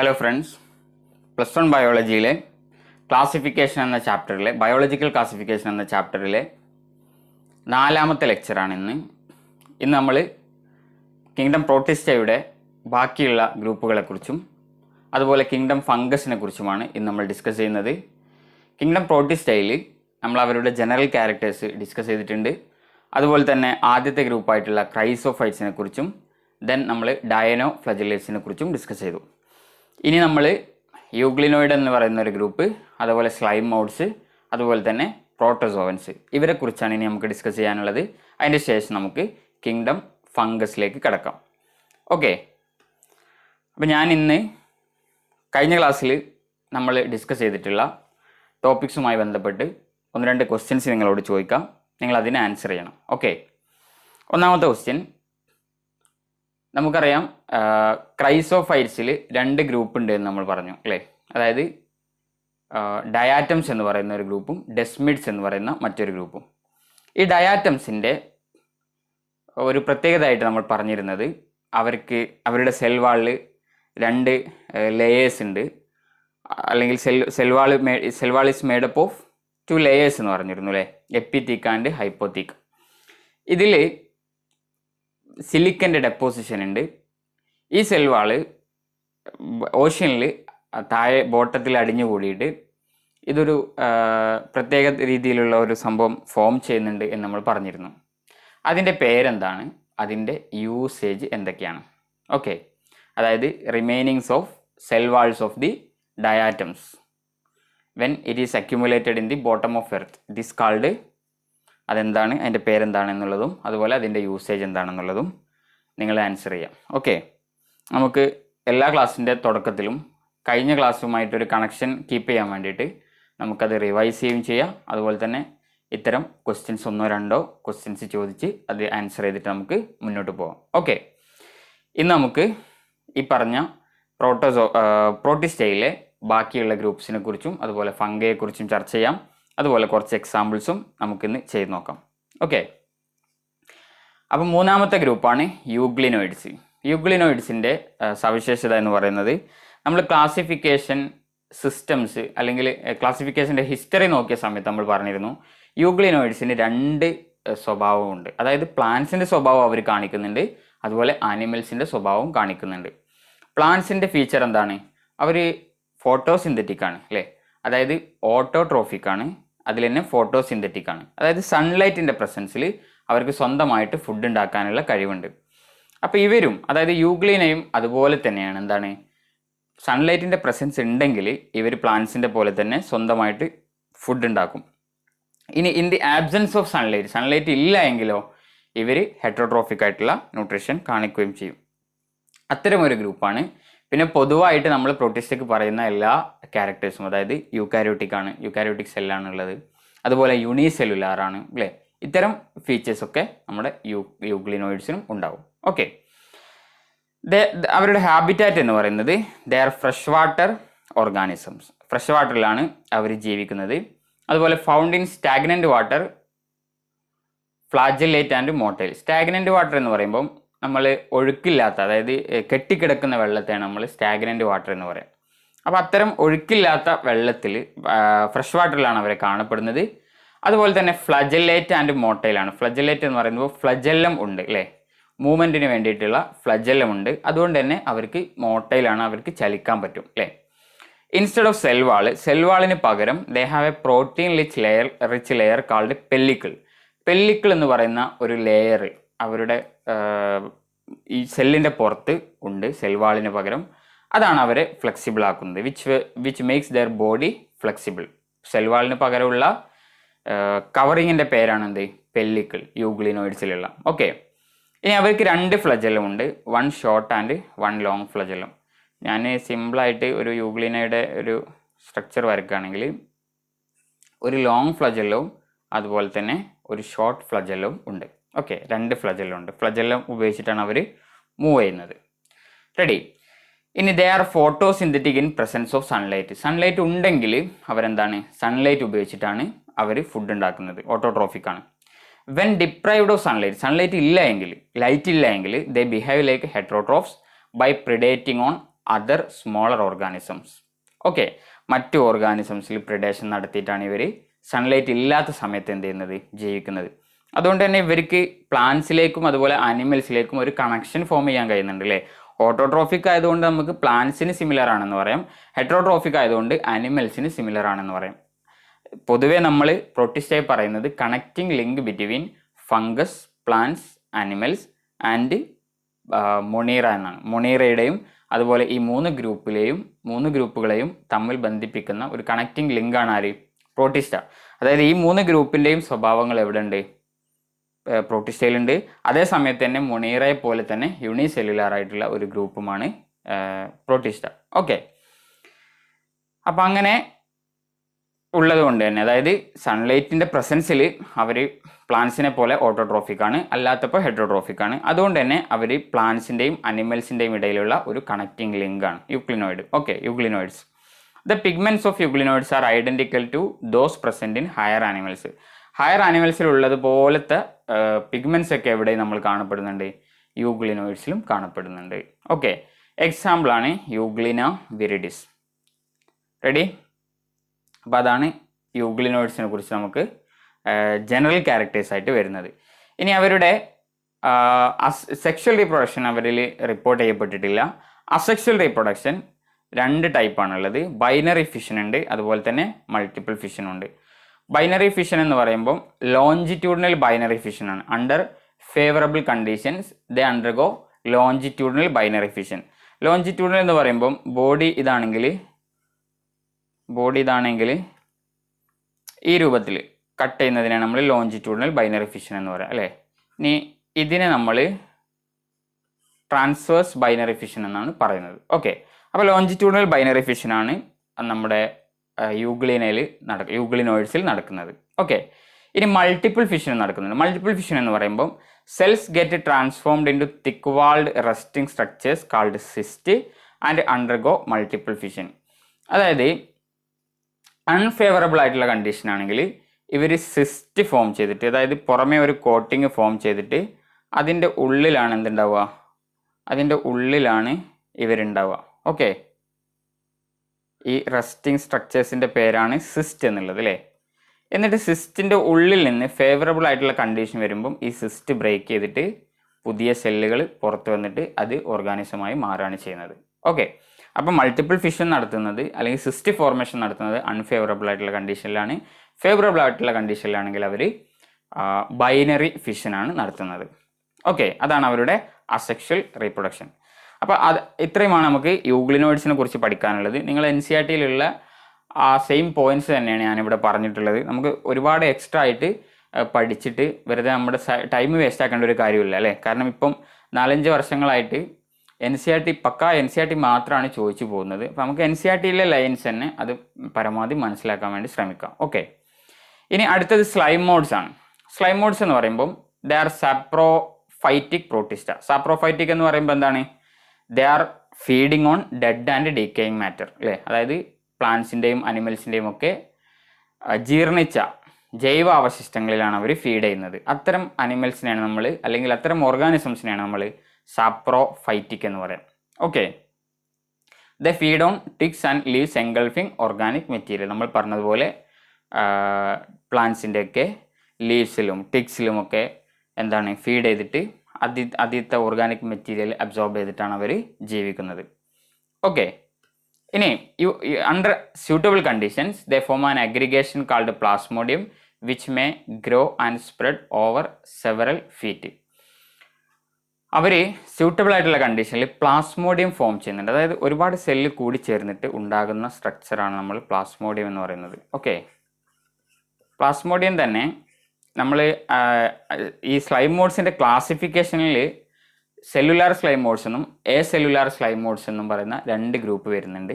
Hello friends, plus one ബയോളജിയിലെ classification എന്ന ചാപ്റ്ററിലെ ബയോളജിക്കൽ ക്ലാസിഫിക്കേഷൻ എന്ന ചാപ്റ്ററിലെ 4ാമത്തെ ലെക്ചറാണ് ഇന്ന് നമ്മൾ കിങ്ഡം പ്രോട്ടിസ്റ്റയുടെ ബാക്കിയുള്ള ഗ്രൂപ്പുകളെക്കുറിച്ചും അതുപോലെ കിങ്ഡം ഫംഗസിനെ കുറിച്ചുമാണ് ഇന്ന് നമ്മൾ ഡിസ്കസ് ചെയ്യുന്നത്. കിങ്ഡം പ്രോട്ടിസ്റ്റയിൽ നമ്മൾ അവരുടെ ജനറൽ ക്യാരക്ടേഴ്സ് ഡിസ്കസ് ചെയ്തിട്ടുണ്ട്. അതുപോലെ തന്നെ ആദ്യത്തെ ഗ്രൂപ്പായിട്ടുള്ള ക്രൈസോഫൈറ്റ്സിനെ കുറിച്ചും ദെൻ നമ്മൾ ഡയനോ ഫ്ലജലേറ്റ്സിനെ കുറിച്ചും ഡിസ്കസ് ചെയ്തു. ഇനി നമ്മൾ യൂഗ്ലിനോയിഡ് എന്ന് പറയുന്ന ഒരു ഗ്രൂപ്പ്, അതുപോലെ സ്ലൈം മൗഡ്സ്, അതുപോലെ തന്നെ പ്രോട്ടോസോവൻസ്, ഇവരെക്കുറിച്ചാണ് ഇനി നമുക്ക് ഡിസ്കസ് ചെയ്യാനുള്ളത്. അതിൻ്റെ ശേഷം നമുക്ക് കിങ്ഡം ഫംഗസിലേക്ക് കിടക്കാം. ഓക്കെ, അപ്പോൾ ഞാൻ ഇന്ന് കഴിഞ്ഞ ക്ലാസ്സിൽ നമ്മൾ ഡിസ്കസ് ചെയ്തിട്ടുള്ള ടോപ്പിക്സുമായി ബന്ധപ്പെട്ട് 1-2 ക്വസ്റ്റ്യൻസ് നിങ്ങളോട് ചോദിക്കാം. നിങ്ങൾ അതിന് ആൻസർ ചെയ്യണം. ഓക്കെ, ഒന്നാമത്തെ ക്വസ്റ്റ്യൻ, നമുക്കറിയാം ക്രൈസോഫൈറ്റ്സിൽ 2 ഗ്രൂപ്പ് ഉണ്ട് എന്ന് നമ്മൾ പറഞ്ഞു അല്ലേ. അതായത് ഡയാറ്റംസ് എന്ന് പറയുന്ന ഒരു ഗ്രൂപ്പും ഡെസ്മിഡ്സ് എന്ന് പറയുന്ന മറ്റൊരു ഗ്രൂപ്പും. ഈ ഡയാറ്റംസിൻ്റെ ഒരു പ്രത്യേകതയായിട്ട് നമ്മൾ പറഞ്ഞിരുന്നത് അവരുടെ സെൽ വാളിൽ 2 ലെയേഴ്സ് ഉണ്ട്, അല്ലെങ്കിൽ cell wall is made up of 2 layers എന്ന് പറഞ്ഞിരുന്നു അല്ലേ, എപ്പിത്തീക്ക് ആൻഡ് ഹൈപ്പോത്തീക്ക്. ഇതിൽ സിലിക്കൻ്റെ ഡെപ്പോസിഷൻ ഉണ്ട്. ഈ സെൽ വാള് ഓഷ്യനിൽ താഴെ ബോട്ടത്തിൽ അടിഞ്ഞു കൂടിയിട്ട് ഇതൊരു പ്രത്യേക രീതിയിലുള്ള ഒരു സംഭവം ഫോം ചെയ്യുന്നുണ്ട് എന്ന് നമ്മൾ പറഞ്ഞിരുന്നു. അതിൻ്റെ പേരെന്താണ്, അതിൻ്റെ യൂസേജ് എന്തൊക്കെയാണ്? ഓക്കെ, അതായത് remainings of cell walls of the diatoms when it is accumulated in the bottom of earth, it is called, അതെന്താണ്, അതിൻ്റെ പേരെന്താണെന്നുള്ളതും അതുപോലെ അതിൻ്റെ യൂസേജ് എന്താണെന്നുള്ളതും നിങ്ങൾ ആൻസർ ചെയ്യാം. ഓക്കെ, നമുക്ക് എല്ലാ ക്ലാസ്സിൻ്റെ തുടക്കത്തിലും കഴിഞ്ഞ ക്ലാസ്സുമായിട്ടൊരു കണക്ഷൻ കീപ്പ് ചെയ്യാൻ വേണ്ടിയിട്ട് നമുക്കത് റിവൈസ് ചെയ്യുകയും ചെയ്യാം. അതുപോലെ തന്നെ ഇത്തരം ക്വസ്റ്റ്യൻസ് 1-2 ക്വസ്റ്റ്യൻസ് ചോദിച്ച് അത് ആൻസർ ചെയ്തിട്ട് നമുക്ക് മുന്നോട്ട് പോകാം. ഓക്കെ, ഇന്ന് നമുക്ക് ഈ പറഞ്ഞ പ്രോട്ടിസ്റ്റയിലെ ബാക്കിയുള്ള ഗ്രൂപ്പ്സിനെ കുറിച്ചും അതുപോലെ ഫംഗയെക്കുറിച്ചും ചർച്ച ചെയ്യാം. അതുപോലെ കുറച്ച് എക്സാമ്പിൾസും നമുക്കിന്ന് ചെയ്ത് നോക്കാം. ഓക്കെ, അപ്പം 3ാമത്തെ ഗ്രൂപ്പാണ് യൂഗ്ലിനോയിഡ്സ്. യൂഗ്ലിനോയിഡ്സിൻ്റെ സവിശേഷത എന്ന് പറയുന്നത്, നമ്മൾ ക്ലാസിഫിക്കേഷൻ സിസ്റ്റംസ് അല്ലെങ്കിൽ ക്ലാസിഫിക്കേഷൻ്റെ ഹിസ്റ്ററി നോക്കിയ സമയത്ത് നമ്മൾ പറഞ്ഞിരുന്നു യൂഗ്ലിനോയിഡ്സിന് 2 സ്വഭാവമുണ്ട്. അതായത് പ്ലാന്റ്സിൻ്റെ സ്വഭാവം അവർ കാണിക്കുന്നുണ്ട്, അതുപോലെ ആനിമൽസിൻ്റെ സ്വഭാവവും കാണിക്കുന്നുണ്ട്. പ്ലാന്റ്സിൻ്റെ ഫീച്ചർ എന്താണ്, അവർ ഫോട്ടോസിന്തറ്റിക് ആണ് അല്ലേ, അതായത് ഓട്ടോട്രോഫിക് ആണ്, അതിൽ തന്നെ ഫോട്ടോസിന്തറ്റിക് ആണ്. അതായത് സൺലൈറ്റിൻ്റെ പ്രസൻസിൽ അവർക്ക് സ്വന്തമായിട്ട് ഫുഡ് ഉണ്ടാക്കാനുള്ള കഴിവുണ്ട്. അപ്പോൾ ഇവരും, അതായത് യൂഗ്ലിനയും അതുപോലെ തന്നെയാണ്. എന്താണ്, സൺലൈറ്റിൻ്റെ പ്രസൻസ് ഉണ്ടെങ്കിൽ ഇവർ പ്ലാന്റ്സിൻ്റെ പോലെ തന്നെ സ്വന്തമായിട്ട് ഫുഡ് ഉണ്ടാക്കും. ഇനി in the absence of sunlight ഇല്ല എങ്കിലോ ഇവർ ഹെറ്ററോട്രോഫിക് ആയിട്ടുള്ള ന്യൂട്രീഷൻ കാണിക്കുകയും ചെയ്യും. അത്തരമൊരു ഗ്രൂപ്പാണ്. പിന്നെ പൊതുവായിട്ട് നമ്മൾ പ്രോട്ടിസ്റ്റയ്ക്ക് പറയുന്ന എല്ലാ ക്യാരക്ടേഴ്സും, അതായത് യൂക്കാരിയോട്ടിക് സെല്ലാണുള്ളത്, അതുപോലെ യൂണിസെല്ലുലാറാണ് അല്ലേ. ഇത്തരം ഫീച്ചേഴ്സൊക്കെ നമ്മുടെ യൂഗ്ലിനോയിഡ്സിനും ഉണ്ടാവും. ഓക്കെ, അവരുടെ ഹാബിറ്റാറ്റ് എന്ന് പറയുന്നത് they are fresh water organisms. Fresh വാട്ടറിലാണ് അവർ ജീവിക്കുന്നത്. അതുപോലെ found in stagnant water, flagellate and motile. Stagnant water എന്ന് പറയുമ്പം നമ്മൾ ഒഴുക്കില്ലാത്ത, അതായത് കെട്ടിക്കിടക്കുന്ന വെള്ളത്തെയാണ് നമ്മൾ സ്റ്റാഗ്നൻ്റ് വാട്ടർ എന്ന് പറയാം. അപ്പോൾ അത്തരം ഒഴുക്കില്ലാത്ത വെള്ളത്തിൽ ഫ്രഷ് വാട്ടറിലാണ് അവരെ കാണപ്പെടുന്നത്. അതുപോലെ തന്നെ ഫ്ലജലേറ്റ് ആൻഡ് മോട്ടൈലാണ്. ഫ്ലജലേറ്റ് എന്ന് പറയുമ്പോൾ ഫ്ലജെല്ലം ഉണ്ട് അല്ലേ, മൂവ്മെൻറ്റിന് വേണ്ടിയിട്ടുള്ള ഫ്ലജെല്ലം ഉണ്ട്. അതുകൊണ്ട് തന്നെ അവർക്ക് മോട്ടൈലാണ്, അവർക്ക് ചലിക്കാൻ പറ്റും അല്ലേ. ഇൻസ്റ്റെഡ് ഓഫ് സെൽവാളിന് പകരം ദേ have A protein rich layer called pellicle. Pellicle എന്ന് പറയുന്ന ഒരു ലെയർ അവരുടെ ഈ സെല്ലിൻ്റെ പുറത്ത് ഉണ്ട്, സെൽവാളിന് പകരം. അതാണ് അവരെ ഫ്ലെക്സിബിൾ ആക്കുന്നത്, which makes their body flexible. സെൽവാളിന് പകരമുള്ള കവറിങ്ങിൻ്റെ പേരാണ് എന്ത്, പെല്ലിക്കിൾ, യൂഗ്ലിനോയിഡ്സിലുള്ള. ഓക്കെ, ഇനി അവർക്ക് 2 ഫ്ലജെല്ലം ഉണ്ട്, 1 ഷോർട്ട് ആൻഡ് 1 ലോങ് ഫ്ലജെല്ലം. ഞാൻ സിമ്പിളായിട്ട് ഒരു യൂഗ്ലിനയുടെ ഒരു സ്ട്രക്ചർ വരയ്ക്കുകയാണെങ്കിൽ ഒരു ലോങ് ഫ്ലജെല്ലവും അതുപോലെ തന്നെ ഒരു ഷോർട്ട് ഫ്ലജെല്ലവും ഉണ്ട്. ഓക്കെ, 2 ഫ്ലജെല്ലം ഉണ്ട്. ഫ്ലജെല്ലം ഉപയോഗിച്ചിട്ടാണ് അവർ മൂവ് ചെയ്യുന്നത്. റെഡി. ഇനി they are photosynthetic in presence of sunlight. Sunlight ഉണ്ടെങ്കിൽ അവരെന്താണ്, സൺലൈറ്റ് ഉപയോഗിച്ചിട്ടാണ് അവർ ഫുഡ് ഉണ്ടാക്കുന്നത്, ഓട്ടോട്രോഫിക് ആണ്. വെൻ ഡിപ്രൈവ്ഡ് ഓഫ് ലൈറ്റ് ഇല്ല എങ്കിൽ they behave like heterotrophs by predating on other smaller organisms. Okay, മറ്റു ഓർഗാനിസംസിൽ പ്രിഡേഷൻ നടത്തിയിട്ടാണ് ഇവർ സൺലൈറ്റ് ഇല്ലാത്ത സമയത്ത് എന്ത് ചെയ്യുന്നത്, ജീവിക്കുന്നത്. അതുകൊണ്ട് തന്നെ ഇവർക്ക് പ്ലാന്റ്സിലേക്കും അതുപോലെ ആനിമൽസിലേക്കും ഒരു കണക്ഷൻ ഫോം ചെയ്യാൻ കഴിയുന്നുണ്ട് അല്ലേ. ഓട്ടോട്രോഫിക് ആയതുകൊണ്ട് നമുക്ക് പ്ലാന്റ്സിന് സിമിലർ ആണെന്ന് പറയാം, ഹെറ്ററോട്രോഫിക് ആയതുകൊണ്ട് ആനിമൽസിന് സിമിലർ ആണെന്ന് പറയാം. പൊതുവെ നമ്മൾ പ്രോട്ടിസ്റ്റായി പറയുന്നത് connecting link between fungus, plants, animals and Monera എന്നാണ്. മൊണീറയുടെയും അതുപോലെ ഈ മൂന്ന് ഗ്രൂപ്പുകളെയും തമ്മിൽ ബന്ധിപ്പിക്കുന്ന ഒരു കണക്റ്റിംഗ് ലിങ്കാണ് ആര്, പ്രോട്ടിസ്റ്റ. അതായത് ഈ 3 ഗ്രൂപ്പിൻ്റെയും സ്വഭാവങ്ങൾ എവിടെ ഉണ്ട്, പ്രോട്ടിസ്റ്റയിലുണ്ട്. അതേ സമയത്ത് തന്നെ മൊണീറയെ പോലെ തന്നെ യൂണിസെല്ലുലാർ ആയിട്ടുള്ള ഒരു ഗ്രൂപ്പുമാണ് പ്രോട്ടിസ്റ്റ. ഓക്കെ, അപ്പം അങ്ങനെ ഉള്ളത് കൊണ്ട് തന്നെ, അതായത് സൺലൈറ്റിൻ്റെ പ്രസൻസിൽ അവർ പ്ലാന്റ്സിനെ പോലെ ഓട്ടോട്രോഫിക് ആണ്, അല്ലാത്തപ്പോൾ ഹെറ്ററോട്രോഫിക് ആണ്. അതുകൊണ്ട് തന്നെ അവർ പ്ലാന്റ്സിൻ്റെയും അനിമൽസിൻ്റെയും ഇടയിലുള്ള ഒരു കണക്റ്റിംഗ് ലിങ്ക് ആണ് euglenoid. Okay, euglenoids. The pigments of euglenoids are identical to those present in higher animals. Higher ആനിമൽസിൽ ഉള്ളതുപോലത്തെ പിഗ്മെന്റ്സ് ഒക്കെ എവിടെ നമ്മൾ കാണപ്പെടുന്നുണ്ട്, യൂഗ്ലിനോയിഡ്സിലും കാണപ്പെടുന്നുണ്ട്. ഓക്കെ, എക്സാമ്പിൾ ആണ് യൂഗ്ലിന വിരിഡിസ്. റെഡി? അപ്പോൾ അതാണ് യൂഗ്ലിനോയിഡ്സിനെ കുറിച്ച് നമുക്ക് ജനറൽ ക്യാരക്ടേഴ്സ് ആയിട്ട് വരുന്നത്. ഇനി അവരുടെ സെക്ഷൽ റീപ്രൊഡക്ഷൻ അവരിൽ റിപ്പോർട്ട് ചെയ്യപ്പെട്ടിട്ടില്ല. Asexual reproduction 2 ടൈപ്പാണുള്ളത്. ബൈനറി ഫിഷൻ ഉണ്ട്, അതുപോലെ തന്നെ മൾട്ടിപ്പിൾ ഫിഷൻ ഉണ്ട്. ബൈനറി ഫിഷൻ എന്ന് പറയുമ്പോൾ ലോഞ്ചിറ്റ്യൂഡിനൽ ബൈനറി ഫിഷൻ ആണ്. അണ്ടർ ഫേവറബിൾ കണ്ടീഷൻസ് ദേ undergo longitudinal binary fission. Longitudinal എന്ന് പറയുമ്പോൾ ബോഡി ഇതാണെങ്കിൽ ഈ രൂപത്തിൽ കട്ട് ചെയ്യുന്നതിനാണ് നമ്മൾ ലോഞ്ചിറ്റ്യൂഡിനൽ ബൈനറി ഫിഷൻ എന്ന് പറയാം അല്ലേ. ഇനി ഇതിനെ നമ്മൾ ട്രാൻസ്വേഴ്സ് ബൈനറി ഫിഷൻ എന്നാണ് പറയുന്നത്. ഓക്കെ, അപ്പോൾ ലോഞ്ചിറ്റ്യൂഡിനൽ ബൈനറി ഫിഷൻ ആണ് നമ്മുടെ യൂഗ്ലിനോയിഡ്സിൽ നടക്കുന്നത്. ഓക്കെ, ഇനി മൾട്ടിപ്പിൾ ഫിഷൻ നടക്കുന്നുണ്ട്. മൾട്ടിപ്പിൾ ഫിഷൻ എന്ന് പറയുമ്പോൾ cells get transformed into thick walled resting structures called cyst and undergo multiple fission. അതായത് അൺഫേവറബിൾ ആയിട്ടുള്ള കണ്ടീഷൻ ആണെങ്കിൽ ഇവർ സിസ്റ്റ് ഫോം ചെയ്തിട്ട്, അതായത് പുറമേ ഒരു കോട്ടിങ് ഫോം ചെയ്തിട്ട് അതിൻ്റെ ഉള്ളിലാണ് എന്തുണ്ടാവുക, അതിൻ്റെ ഉള്ളിലാണ് ഇവരുണ്ടാവുക. ഓക്കെ, ഈ റെസ്റ്റിംഗ് സ്ട്രക്ചേഴ്സിൻ്റെ പേരാണ് സിസ്റ്റ് എന്നുള്ളത് അല്ലേ. എന്നിട്ട് സിസ്റ്റിൻ്റെ ഉള്ളിൽ നിന്ന് ഫേവറബിൾ ആയിട്ടുള്ള കണ്ടീഷൻ വരുമ്പം ഈ സിസ്റ്റ് ബ്രേക്ക് ചെയ്തിട്ട് പുതിയ സെല്ലുകൾ പുറത്ത് വന്നിട്ട് അത് ഓർഗാനിസമായി മാറുകയാണ് ചെയ്യുന്നത്. ഓക്കെ, അപ്പം മൾട്ടിപ്പിൾ ഫിഷൻ നടത്തുന്നത് അല്ലെങ്കിൽ സിസ്റ്റ് ഫോർമേഷൻ നടത്തുന്നത് അൺഫേവറബിൾ ആയിട്ടുള്ള കണ്ടീഷനിലാണ്. ഫേവറബിൾ ആയിട്ടുള്ള കണ്ടീഷനിലാണെങ്കിൽ അവർ ബൈനറി ഫിഷനാണ് നടത്തുന്നത്. ഓക്കെ, അതാണ് അവരുടെ അസെക്ഷൽ റീപ്രൊഡക്ഷൻ. അപ്പോൾ ഇത്രയുമാണ് നമുക്ക് യൂഗ്ലിനോയിഡ്സിനെ കുറിച്ച് പഠിക്കാനുള്ളത്. നിങ്ങൾ NCERT-യിലുള്ള ആ സെയിം പോയിന്റ്സ് തന്നെയാണ് ഞാനിവിടെ പറഞ്ഞിട്ടുള്ളത്. നമുക്ക് ഒരുപാട് എക്സ്ട്രാ ആയിട്ട് പഠിച്ചിട്ട് വെറുതെ നമ്മുടെ ടൈം വേസ്റ്റ് ആക്കേണ്ട ഒരു കാര്യമില്ല അല്ലേ. കാരണം ഇപ്പം 4-5 വർഷങ്ങളായിട്ട് NCERT മാത്രമാണ് ചോദിച്ചു പോകുന്നത്. അപ്പോൾ നമുക്ക് NCERT-യിലെ ലൈൻസ് തന്നെ അത് പരമാവധി മനസ്സിലാക്കാൻ വേണ്ടി ശ്രമിക്കാം. ഓക്കെ, ഇനി അടുത്തത് സ്ലൈം മോഡ്സ് ആണ്. സ്ലൈം മോഡ്സ് എന്ന് പറയുമ്പം they are saprophytic protista. Saprophytic എന്ന് പറയുമ്പോൾ എന്താണ്, they are feeding on dead and decaying matter അല്ലേ. അതായത് പ്ലാന്റ്സിൻ്റെയും അനിമൽസിൻ്റെയും ഒക്കെ ജീർണിച്ച ജൈവ അവശിഷ്ടങ്ങളിലാണ് അവർ ഫീഡ് ചെയ്യുന്നത്. അത്തരം അനിമൽസിനെയാണ് നമ്മൾ, അല്ലെങ്കിൽ അത്തരം ഓർഗാനിസംസിനെയാണ് നമ്മൾ സാപ്രോഫൈറ്റിക് എന്ന് പറയാം. Okay, the feed on ticks and leaves engulfing organic material. നമ്മൾ പറഞ്ഞതുപോലെ പ്ലാന്റ്സിൻ്റെയൊക്കെ ലീവ്സിലും ടിക്സിലും ഒക്കെ എന്താണ് ഫീഡ് ചെയ്തിട്ട് ആദ്യത്തെ ഓർഗാനിക് മെറ്റീരിയൽ അബ്സോർബ് ചെയ്തിട്ടാണ് അവർ ജീവിക്കുന്നത്. ഓക്കെ, ഇനി under suitable conditions they form an aggregation called plasmodium which may grow and spread over several feet. അവർ സ്യൂട്ടബിൾ ആയിട്ടുള്ള കണ്ടീഷനിൽ പ്ലാസ്മോഡിയം ഫോം ചെയ്യുന്നുണ്ട്. അതായത് ഒരുപാട് സെല്ല് കൂടി ചേർന്നിട്ട് ഉണ്ടാകുന്ന സ്ട്രക്ചറാണ് നമ്മൾ പ്ലാസ്മോഡിയം എന്ന് പറയുന്നത്. ഓക്കെ, പ്ലാസ്മോഡിയം തന്നെ നമ്മൾ ഈ സ്ലൈം മോഡ്സിൻ്റെ ക്ലാസിഫിക്കേഷനിൽ സെല്ലുലാർ സ്ലൈം മോഡ്സ് എന്നും സെല്ലുലാർ സ്ലൈം മോഡ്സ് എന്നും പറയുന്ന 2 ഗ്രൂപ്പ് വരുന്നുണ്ട്.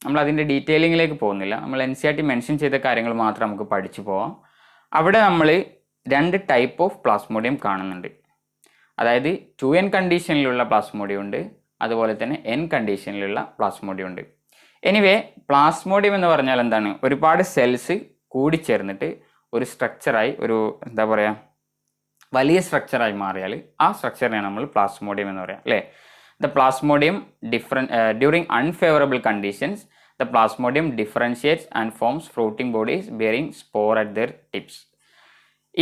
നമ്മൾ അതിൻ്റെ ഡീറ്റെയിലിങ്ങിലേക്ക് പോകുന്നില്ല. നമ്മൾ NCERT മെൻഷൻ ചെയ്ത കാര്യങ്ങൾ മാത്രം നമുക്ക് പഠിച്ചു പോവാം. അവിടെ നമ്മൾ 2 ടൈപ്പ് ഓഫ് പ്ലാസ്മോഡിയം കാണുന്നുണ്ട്. അതായത് 2N കണ്ടീഷനിലുള്ള പ്ലാസ്മോഡിയം ഉണ്ട്, അതുപോലെ തന്നെ N കണ്ടീഷനിലുള്ള പ്ലാസ്മോഡിയം ഉണ്ട്. എനിവേ പ്ലാസ്മോഡിയം എന്ന് പറഞ്ഞാൽ എന്താണ്, ഒരുപാട് സെൽസ് കൂടിച്ചേർന്നിട്ട് ഒരു സ്ട്രക്ചറായി, ഒരു എന്താ പറയുക, വലിയ സ്ട്രക്ചറായി മാറിയാൽ ആ സ്ട്രക്ചറിനെയാണ് നമ്മൾ പ്ലാസ്മോഡിയം എന്ന് പറയാം അല്ലേ. The plasmodium during unfavorable conditions, the plasmodium differentiates and forms fruiting bodies bearing spore at their tips.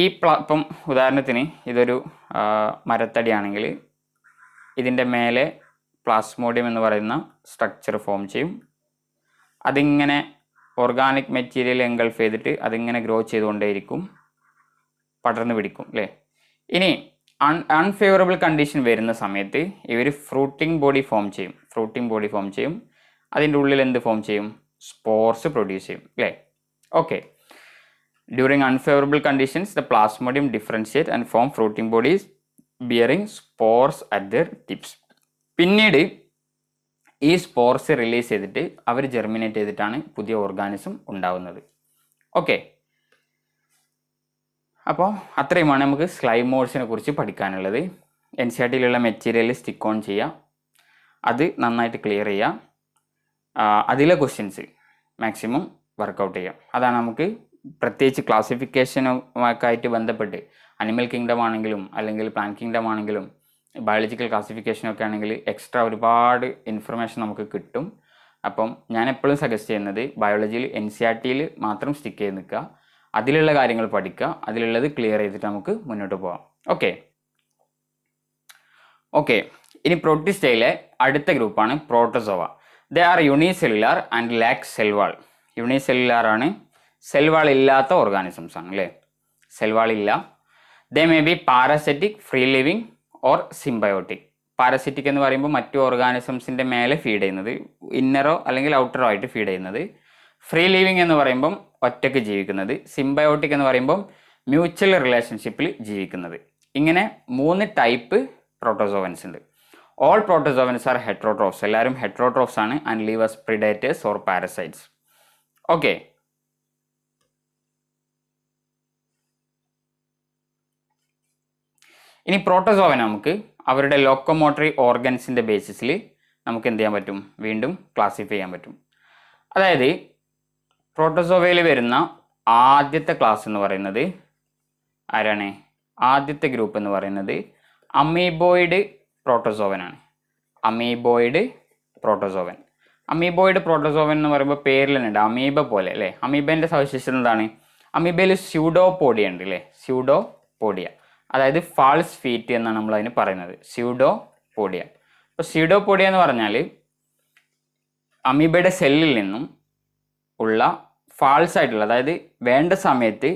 ഇപ്പം ഉദാഹരണത്തിന് ഇതൊരു മരത്തടിയാണെങ്കിൽ ഇതിൻ്റെ മേലെ പ്ലാസ്മോഡിയം എന്ന് പറയുന്ന സ്ട്രക്ചർ ഫോം ചെയ്യും. അതിങ്ങനെ ഓർഗാനിക് മെറ്റീരിയൽ എൻഗൾഫ് ചെയ്തിട്ട് അതിങ്ങനെ ഗ്രോ ചെയ്തുകൊണ്ടേയിരിക്കും, പടർന്നു പിടിക്കും അല്ലേ. ഇനി അൺഫേവറബിൾ കണ്ടീഷൻ വരുന്ന സമയത്ത് ഇവർ ഫ്രൂട്ടിംഗ് ബോഡി ഫോം ചെയ്യും. അതിൻ്റെ ഉള്ളിൽ എന്ത് ഫോം ചെയ്യും? സ്പോർസ് പ്രൊഡ്യൂസ് ചെയ്യും അല്ലേ. Okay. During unfavourable conditions the Plasmodium differentiate and form fruiting bodies bearing spores at there tips. പിന്നീട് ഈ സ്പോർസ് റിലീസ് ചെയ്തിട്ട് അവർ ജെർമിനേറ്റ് ചെയ്തിട്ടാണ് പുതിയ ഓർഗാനിസം ഉണ്ടാവുന്നത്. ഓക്കെ. അപ്പോൾ അത്രയുമാണ് നമുക്ക് സ്ലൈമോഴ്സിനെ കുറിച്ച് പഠിക്കാനുള്ളത്. NCERT-യിലുള്ള മെറ്റീരിയൽ സ്റ്റിക്ക് ഓൺ ചെയ്യുക, അത് നന്നായിട്ട് ക്ലിയർ ചെയ്യുക, അതിലെ ക്വസ്റ്റ്യൻസ് മാക്സിമം വർക്കൗട്ട് ചെയ്യാം. അതാണ് നമുക്ക് പ്രത്യേകിച്ച് ക്ലാസിഫിക്കേഷനൊക്കെ ആയിട്ട് ബന്ധപ്പെട്ട് അനിമൽ കിങ്ഡം ആണെങ്കിലും അല്ലെങ്കിൽ പ്ലാന്റ് കിങ്ഡം ആണെങ്കിലും ബയോളജിക്കൽ ക്ലാസിഫിക്കേഷനൊക്കെ ആണെങ്കിൽ എക്സ്ട്രാ ഒരുപാട് ഇൻഫർമേഷൻ നമുക്ക് കിട്ടും. അപ്പം ഞാൻ എപ്പോഴും സജസ്റ്റ് ചെയ്യുന്നത് ബയോളജിയിൽ NCERT-യിൽ മാത്രം സ്റ്റിക്ക് ചെയ്ത് നിൽക്കുക, അതിലുള്ള കാര്യങ്ങൾ പഠിക്കുക, അതിലുള്ളത് ക്ലിയർ ചെയ്തിട്ട് നമുക്ക് മുന്നോട്ട് പോകാം. ഓക്കെ. ഇനി പ്രോട്ടിസ്റ്റയിലെ അടുത്ത ഗ്രൂപ്പാണ് protozoa. They are unicellular and lack cell wall. Unicellular ആണ്, സെൽ വാൾ ഇല്ലാത്ത ഓർഗാനിസംസ് ആണ് അല്ലേ. സെൽ വാൾ ഇല്ല. They may be parasitic, free living or symbiotic. Parasitic എന്ന് പറയുമ്പോൾ മറ്റു ഓർഗാനിസംസിൻ്റെ മേലെ ഫീഡ് ചെയ്യുന്നത്, ഇന്നറോ അല്ലെങ്കിൽ ഔട്ടറോ ആയിട്ട് ഫീഡ് ചെയ്യുന്നത്. ഫ്രീ ലിവിങ് എന്ന് പറയുമ്പം ഒറ്റയ്ക്ക് ജീവിക്കുന്നത്. സിംബയോട്ടിക് എന്ന് പറയുമ്പം മ്യൂച്വൽ റിലേഷൻഷിപ്പിൽ ജീവിക്കുന്നത്. ഇങ്ങനെ 3 ടൈപ്പ് പ്രോട്ടോസോവൻസ് ഉണ്ട്. All protozoans are heterotrophs. എല്ലാവരും ഹെട്രോട്രോഫ്സ് ആണ് and live as predators or parasites. Okay. ഇനി പ്രോട്ടോസോവനെ നമുക്ക് അവരുടെ ലോക്കോമോട്ടറി ഓർഗൻസിൻ്റെ ബേസിസിൽ നമുക്ക് എന്ത് ചെയ്യാൻ പറ്റും? വീണ്ടും ക്ലാസിഫൈ ചെയ്യാൻ പറ്റും. അതായത് പ്രോട്ടോസോവയിൽ വരുന്ന ആദ്യത്തെ ക്ലാസ് എന്ന് പറയുന്നത് ആരാണ്? ആദ്യത്തെ ഗ്രൂപ്പ് എന്ന് പറയുന്നത് അമീബോയിഡ് പ്രോട്ടോസോവനാണ്. അമീബോയിഡ് പ്രോട്ടോസോവൻ എന്ന് പറയുമ്പോൾ പേരിൽ തന്നെ ഉണ്ട്, അമീബ പോലെ അല്ലേ. അമീബേൻ്റെ സവിശേഷത എന്താണ്? അമീബയിൽ സ്യൂഡോപോഡിയ ഉണ്ട് അല്ലേ. സ്യൂഡോപോഡിയ അതായത് ഫാൾസ് ഫീറ്റ് എന്നാണ് നമ്മൾ അതിന് പറയുന്നത്, സ്യൂഡോപോഡിയ. അപ്പോൾ സ്യൂഡോപോഡിയ എന്ന് പറഞ്ഞാൽ അമീബയുടെ സെല്ലിൽ നിന്നും ഉള്ള ഫാൾസ് ആയിട്ടുള്ള, അതായത് വേണ്ട സമയത്ത്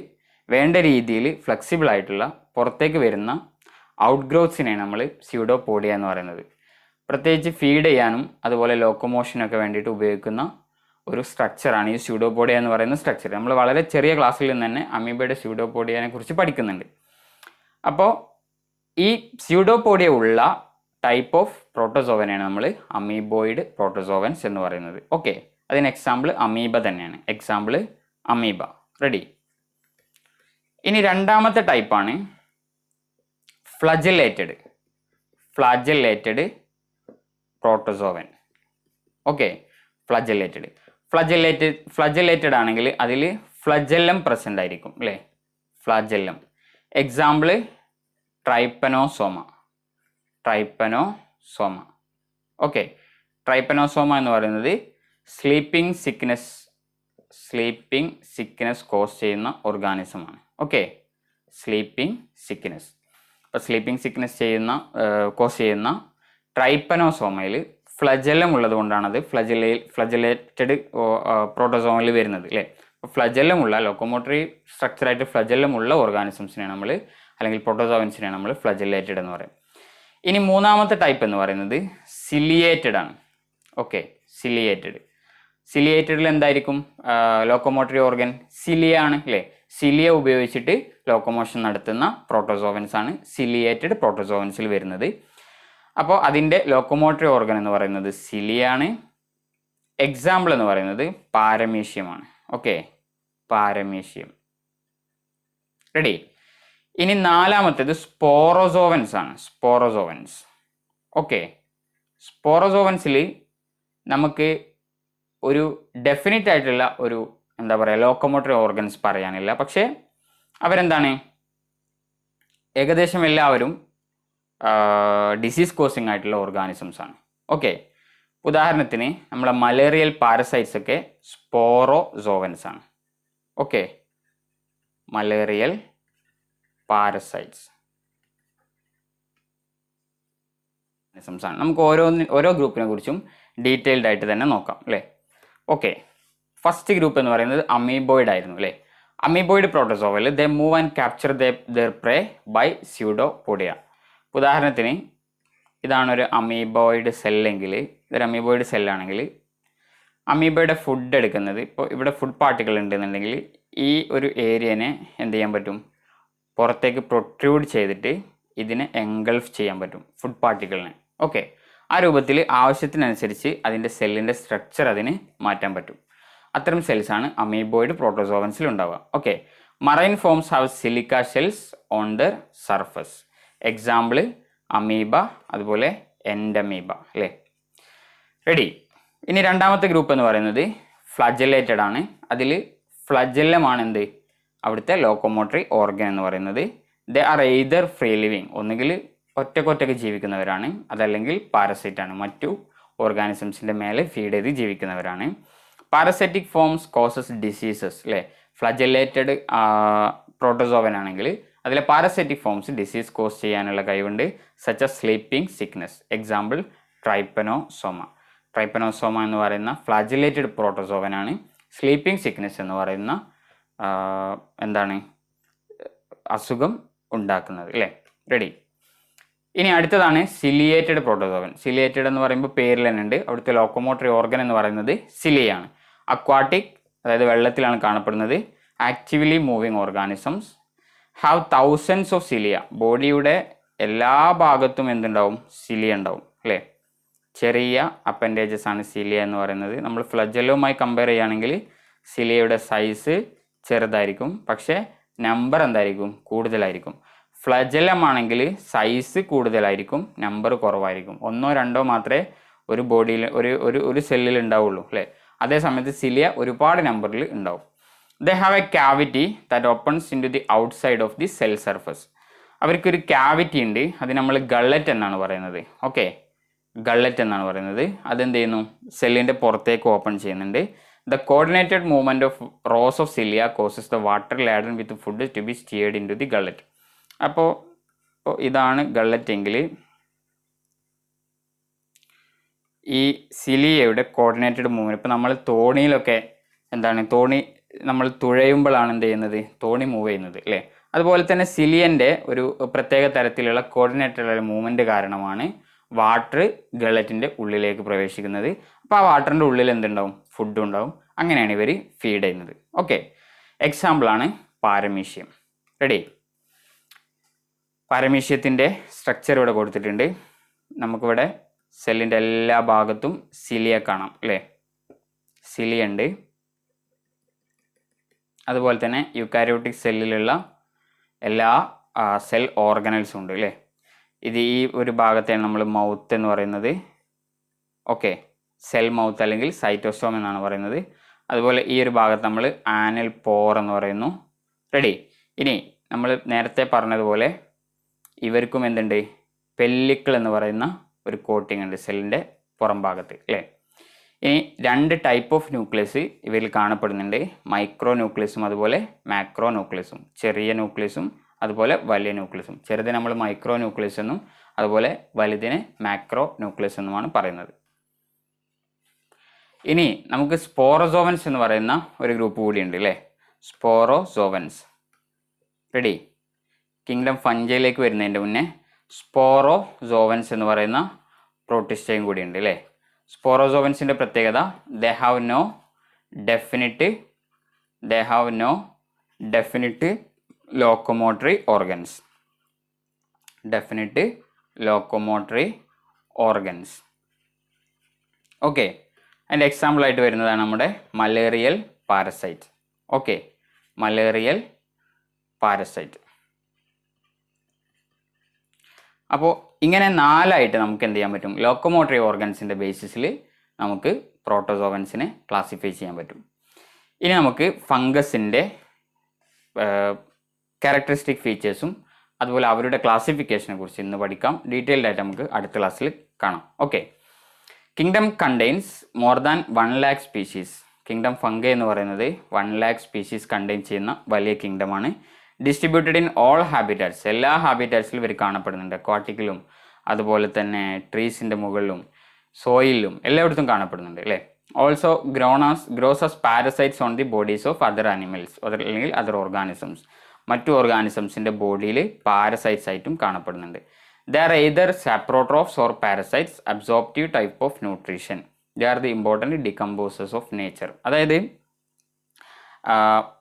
വേണ്ട രീതിയിൽ ഫ്ലെക്സിബിൾ ആയിട്ടുള്ള പുറത്തേക്ക് വരുന്ന ഔട്ട്ഗ്രോത്ത്സിനെയാണ് നമ്മൾ സ്യൂഡോപോഡിയ എന്ന് പറയുന്നത്. പ്രത്യേകിച്ച് ഫീഡ് ചെയ്യാനും അതുപോലെ ലോക്കോമോഷനൊക്കെ വേണ്ടിയിട്ട് ഉപയോഗിക്കുന്ന ഒരു സ്ട്രക്ചറാണ് ഈ സ്യൂഡോപോഡിയ എന്ന് പറയുന്ന സ്ട്രക്ചർ. നമ്മൾ വളരെ ചെറിയ ക്ലാസ്സിൽ നിന്ന് തന്നെ അമീബയുടെ സ്യൂഡോപോഡിയനെ കുറിച്ച് പഠിക്കുന്നുണ്ട്. അപ്പോൾ ഈ സ്യൂഡോപോഡിയ ഉള്ള ടൈപ്പ് ഓഫ് പ്രോട്ടോസോവനെയാണ് നമ്മൾ അമീബോയിഡ് പ്രോട്ടോസോവൻസ് എന്ന് പറയുന്നത്. ഓക്കെ. അതിന് എക്സാമ്പിൾ അമീബ തന്നെയാണ്. Example amoeba. റെഡി. ഇനി രണ്ടാമത്തെ ടൈപ്പാണ് ഫ്ലജലേറ്റഡ് പ്രോട്ടോസോവൻ. ഓക്കെ. ഫ്ലജലേറ്റഡ് ആണെങ്കിൽ അതിൽ ഫ്ലജെല്ലം പ്രസൻ്റ് ആയിരിക്കും അല്ലേ. ഫ്ലജെല്ലം. എക്സാമ്പിൾ ട്രൈപ്പനോസോമ. ഓക്കെ. ട്രൈപ്പനോസോമ എന്ന് പറയുന്നത് സ്ലീപ്പിംഗ് സിക്നെസ് കോസ് ചെയ്യുന്ന ഓർഗാനിസമാണ്. ഓക്കെ. Sleeping sickness. അപ്പോൾ സ്ലീപ്പിംഗ് സിക്നെസ് കോസ് ചെയ്യുന്ന ട്രൈപ്പനോസോമയിൽ ഫ്ലജെല്ലം ഉള്ളത് കൊണ്ടാണ് അത് ഫ്ലജലേറ്റഡ് പ്രോട്ടോസോമയിൽ വരുന്നത് അല്ലേ. അപ്പോൾ ഫ്ലജെല്ലമുള്ള ലോക്കോമോട്ടറി സ്ട്രക്ചറായിട്ട് ഫ്ലജെല്ലമുള്ള ഓർഗാനിസംസിനെയാണ് നമ്മൾ, അല്ലെങ്കിൽ പ്രോട്ടോസോവൻസിനെയാണ് നമ്മൾ ഫ്ലജലേറ്റഡ് എന്ന് പറയും. ഇനി മൂന്നാമത്തെ ടൈപ്പ് എന്ന് പറയുന്നത് സിലിയേറ്റഡ് ആണ്. ഓക്കെ. സിലിയേറ്റഡിൽ എന്തായിരിക്കും? ലോക്കോമോട്ടറി ഓർഗൻ സിലിയ ആണ് അല്ലേ. സിലിയ ഉപയോഗിച്ചിട്ട് ലോക്കോമോഷൻ നടത്തുന്ന പ്രോട്ടോസോവൻസ് ആണ് സിലിയേറ്റഡ് പ്രോട്ടോസോവൻസിൽ വരുന്നത്. അപ്പോൾ അതിൻ്റെ ലോക്കോമോട്ടറി ഓർഗൻ എന്ന് പറയുന്നത് സിലിയാണ്. എക്സാമ്പിൾ എന്ന് പറയുന്നത് പാരമീഷ്യമാണ്. ഓക്കെ. പാരമീഷ്യം. റെഡി. ഇനി നാലാമത്തേത് സ്പോറോസോവൻസ് ആണ്. ഓക്കെ. സ്പോറോസോവൻസിൽ നമുക്ക് ഒരു ഡെഫിനിറ്റ് ആയിട്ടുള്ള ഒരു എന്താ പറയുക ലോക്കോമോട്ടറി ഓർഗൻസ് പറയാനില്ല. പക്ഷേ അവരെന്താണ്, ഏകദേശം എല്ലാവരും ഡിസീസ് കോസിങ് ആയിട്ടുള്ള ഓർഗാനിസംസ് ആണ്. ഓക്കെ, ഉദാഹരണത്തിന് നമ്മളെ മലേറിയൽ പാരസൈറ്റ്സ് ഒക്കെ സ്പോറോസോവൻസ് ആണ്. ഓക്കെ, മലേറിയൽ പാരസൈറ്റ്സ് ആണ്. നമുക്ക് ഓരോ ഗ്രൂപ്പിനെ കുറിച്ചും ഡീറ്റെയിൽഡ് ആയിട്ട് തന്നെ നോക്കാം അല്ലേ. ഓക്കെ, ഫസ്റ്റ് ഗ്രൂപ്പ് എന്ന് പറയുന്നത് അമീബോയിഡ് ആയിരുന്നു അല്ലേ. Amoeboid protozoal they move and capture their prey by pseudopodia. ഉദാഹരണത്തിന് ഇതാണ് ഒരു അമീബോയിഡ് സെല്ലെങ്കിൽ, ഇതൊരു അമീബോയിഡ് സെല്ലാണെങ്കിൽ അമീബയുടെ ഫുഡ് എടുക്കുന്നത്, ഇപ്പോൾ ഇവിടെ ഫുഡ് പാർട്ടിക്കിൾ ഉണ്ടെന്നുണ്ടെങ്കിൽ ഈ ഒരു ഏരിയനെ എന്ത് ചെയ്യാൻ പറ്റും, പുറത്തേക്ക് പ്രൊട്രൂഡ് ചെയ്തിട്ട് ഇതിനെ എൻഗൾഫ് ചെയ്യാൻ പറ്റും ഫുഡ് പാർട്ടിക്കിളിനെ. ഓക്കെ, ആ രൂപത്തിൽ ആവശ്യത്തിനനുസരിച്ച് അതിൻ്റെ സെല്ലിൻ്റെ സ്ട്രക്ചർ അതിന് മാറ്റാൻ പറ്റും. അത്തരം സെൽസാണ് അമീബോയിഡ് പ്രോട്ടോസോവൻസിൽ ഉണ്ടാവുക. Okay, marine forms have silica shells on there surface. Example amoeba, അതുപോലെ എൻഡമീബ അല്ലേ. റെഡി. ഇനി രണ്ടാമത്തെ ഗ്രൂപ്പ് എന്ന് പറയുന്നത് ഫ്ലജലേറ്റഡ് ആണ്. അതിൽ ഫ്ലജല്ലമാണ് എന്ത്, അവിടുത്തെ ലോക്കോമോട്ടറി ഓർഗൻ എന്ന് പറയുന്നത്. They are either free living, ഒന്നുകിൽ ഒറ്റക്കൊറ്റക്ക് ജീവിക്കുന്നവരാണ്, അതല്ലെങ്കിൽ പാരസൈറ്റ് ആണ്, മറ്റു ഓർഗാനിസംസിൻ്റെ മേലെ ഫീഡ് ചെയ്ത് ജീവിക്കുന്നവരാണ്. പാരസൈറ്റിക് ഫോംസ് കോസസ് ഡിസീസസ് അല്ലേ. ഫ്ലജലേറ്റഡ് പ്രോട്ടോസോവൻ ആണെങ്കിൽ അതിലെ പാരസൈറ്റിക് ഫോംസ് ഡിസീസ് കോസ് ചെയ്യാനുള്ള കഴിവുണ്ട്, such as sleeping sickness. Example trypanosoma. Trypanosoma എന്ന് പറയുന്ന ഫ്ലാജലേറ്റഡ് പ്രോട്ടോസോവൻ ആണ്. സ്ലീപ്പിംഗ് സിക്നസ് എന്ന് പറയുന്ന എന്താണ് അസുഖം ഉണ്ടാക്കുന്നത് അല്ലേ. റെഡി. ഇനി അടുത്തതാണ് സിലിയേറ്റഡ് പ്രോട്ടോസോവൻ. സിലിയേറ്റഡ് എന്ന് പറയുമ്പോൾ പേരിൽ തന്നെ ഉണ്ട്. അവിടുത്തെ ലോക്കോമോട്ടറി ഓർഗൻ എന്ന് പറയുന്നത് സിലിയാണ്. അക്വാട്ടിക്, അതായത് വെള്ളത്തിലാണ് കാണപ്പെടുന്നത്. Actively moving organisms have thousands of cilia. ബോഡിയുടെ എല്ലാ ഭാഗത്തും എന്തുണ്ടാവും, സിലിയ ഉണ്ടാവും അല്ലേ. ചെറിയ അപ്പൻഡേജസ് ആണ് സിലിയ എന്ന് പറയുന്നത്. നമ്മൾ ഫ്ലജലുമായി കമ്പയർ ചെയ്യുകയാണെങ്കിൽ സിലിയയുടെ സൈസ് ചെറുതായിരിക്കും, പക്ഷേ നമ്പർ എന്തായിരിക്കും, കൂടുതലായിരിക്കും. ഫ്ലജലമാണെങ്കിൽ സൈസ് കൂടുതലായിരിക്കും, നമ്പർ കുറവായിരിക്കും. ഒന്നോ രണ്ടോ മാത്രമേ ഒരു ബോഡിയിൽ ഒരു സെല്ലിൽ ഉണ്ടാവുള്ളൂ അല്ലേ. അതേസമയത്ത് സിലിയ ഒരുപാട് നമ്പറിൽ ഉണ്ടാവും. They have a cavity that opens into the outside of the cell surface. അവർക്കൊരു ക്യാവിറ്റി ഉണ്ട്, അത് നമ്മൾ ഗള്ളറ്റ് എന്നാണ് പറയുന്നത്. ഓക്കെ, ഗള്ളറ്റ് എന്നാണ് പറയുന്നത്. അതെന്ത് ചെയ്യുന്നു, സെല്ലിൻ്റെ പുറത്തേക്ക് ഓപ്പൺ ചെയ്യുന്നുണ്ട്. The coordinated movement of rows of cilia causes the water laden with food to be steered into the gullet. അപ്പോൾ ഇതാണ് ഗള്ളറ്റ് എങ്കിൽ ഈ സിലിയയുടെ കോർഡിനേറ്റഡ് മൂവ്മെൻറ്റ്, ഇപ്പോൾ നമ്മൾ തോണിയിലൊക്കെ എന്താണ്, തോണി നമ്മൾ തുഴയുമ്പോഴാണ് എന്ത് ചെയ്യുന്നത്, തോണി മൂവ് ചെയ്യുന്നത് അല്ലേ. അതുപോലെ തന്നെ സിലിയൻ്റെ ഒരു പ്രത്യേക തരത്തിലുള്ള കോർഡിനേറ്റഡ് മൂവ്മെൻറ്റ് കാരണമാണ് വാട്ടർ ഗള്ളറ്റിൻ്റെ ഉള്ളിലേക്ക് പ്രവേശിക്കുന്നത്. അപ്പോൾ ആ വാട്ടറിൻ്റെ ഉള്ളിൽ എന്തുണ്ടാവും, ഫുഡ് ഉണ്ടാവും. അങ്ങനെയാണ് ഇവർ ഫീഡ് ചെയ്യുന്നത്. ഓക്കെ, എക്സാമ്പിളാണ് പാരമീഷ്യം. റെഡി. പാരമീഷ്യത്തിൻ്റെ സ്ട്രക്ചർ ഇവിടെ കൊടുത്തിട്ടുണ്ട്. നമുക്കിവിടെ സെല്ലിൻ്റെ എല്ലാ ഭാഗത്തും സിലിയ കാണാം അല്ലേ. സിലിയ ഉണ്ട്. അതുപോലെ തന്നെ യൂക്കാരിയോട്ടിക് സെല്ലിലുള്ള എല്ലാ സെൽ ഓർഗനൽസും ഉണ്ട് അല്ലേ. ഇത് ഈ ഒരു ഭാഗത്തെയാണ് നമ്മൾ മൗത്ത് എന്ന് പറയുന്നത്. ഓക്കെ, സെൽ മൗത്ത് അല്ലെങ്കിൽ സൈറ്റോസോം എന്നാണ് പറയുന്നത്. അതുപോലെ ഈ ഒരു ഭാഗത്ത് നമ്മൾ ആനൽ പോർ എന്ന് പറയുന്നു. റെഡി. ഇനി നമ്മൾ നേരത്തെ പറഞ്ഞതുപോലെ ഇവർക്കും എന്തുണ്ട്, പെല്ലിക്കിൾ എന്ന് പറയുന്ന ഒരു കോട്ടിംഗ് ഉണ്ട് സെല്ലിൻ്റെ പുറം ഭാഗത്ത് അല്ലേ. ഇനി രണ്ട് ടൈപ്പ് ഓഫ് ന്യൂക്ലിയസ് ഇവരിൽ കാണപ്പെടുന്നുണ്ട്, മൈക്രോ ന്യൂക്ലിയസും അതുപോലെ മാക്രോ ന്യൂക്ലിയസും. ചെറിയ ന്യൂക്ലിയസും അതുപോലെ വലിയ ന്യൂക്ലിയസും. ചെറുതിനെ നമ്മൾ മൈക്രോ ന്യൂക്ലിയസ് എന്നും അതുപോലെ വലുതിനെ മാക്രോ ന്യൂക്ലിയസ് എന്നുമാണ് പറയുന്നത്. ഇനി നമുക്ക് സ്പോറോസോവൻസ് എന്ന് പറയുന്ന ഒരു ഗ്രൂപ്പ് കൂടിയുണ്ട് അല്ലേ. സ്പോറോസോവൻസ്. റെഡി. കിങ്ഡം ഫഞ്ചയിലേക്ക് വരുന്നതിൻ്റെ മുന്നേ സ്പോറോസോവൻസ് എന്ന് പറയുന്ന പ്രോട്ടിസ്റ്റയും കൂടിയുണ്ട് അല്ലേ. സ്പോറോസോവൻസിൻ്റെ പ്രത്യേകത they have no definite locomotory organs. Definite locomotory organs. Okay, അതിൻ്റെ എക്സാമ്പിളായിട്ട് വരുന്നതാണ് നമ്മുടെ malarial parasite. Okay, malarial parasite. അപ്പോൾ ഇങ്ങനെ നാലായിട്ട് നമുക്ക് എന്ത് ചെയ്യാൻ പറ്റും, ലോക്കോമോട്ടറി ഓർഗൻസിൻ്റെ ബേസിസിൽ നമുക്ക് പ്രോട്ടോസോവൻസിനെ ക്ലാസിഫൈ ചെയ്യാൻ പറ്റും. ഇനി നമുക്ക് ഫംഗസിൻ്റെ ക്യാരക്ടറിസ്റ്റിക് ഫീച്ചേഴ്സും അതുപോലെ അവരുടെ ക്ലാസിഫിക്കേഷനെ കുറിച്ച് ഇന്ന് പഠിക്കാം. ഡീറ്റെയിൽഡ് ആയിട്ട് നമുക്ക് അടുത്ത ക്ലാസ്സിൽ കാണാം. Okay. Kingdom contains more than 1,00,000 species. Kingdom fungi എന്ന് പറയുന്നത് 1,00,000 സ്പീഷീസ് കണ്ടെയ്ൻ ചെയ്യുന്ന വലിയ കിങ്ഡമാണ്. ഡിസ്ട്രിബ്യൂട്ടഡ് ഇൻ ഓൾ ഹാബിറ്റാറ്റ്സ്, എല്ലാ ഹാബിറ്റാറ്റ്സിലും ഇവർ കാണപ്പെടുന്നുണ്ട്. അക്വാട്ടിക്കിലും അതുപോലെ തന്നെ ട്രീസിൻ്റെ മുകളിലും സോയിലും എല്ലായിടത്തും കാണപ്പെടുന്നുണ്ട് അല്ലേ. Also grows parasites on the bodies of other animals, അല്ലെങ്കിൽ അതർ ഓർഗാനിസംസ്. മറ്റു ഓർഗാനിസംസിൻ്റെ ബോഡിയിൽ പാരസൈറ്റ്സ് ആയിട്ടും കാണപ്പെടുന്നുണ്ട്. They are either saprotrophs or parasites, absorptive type of nutrition. They are the important decomposers of nature. അതായത്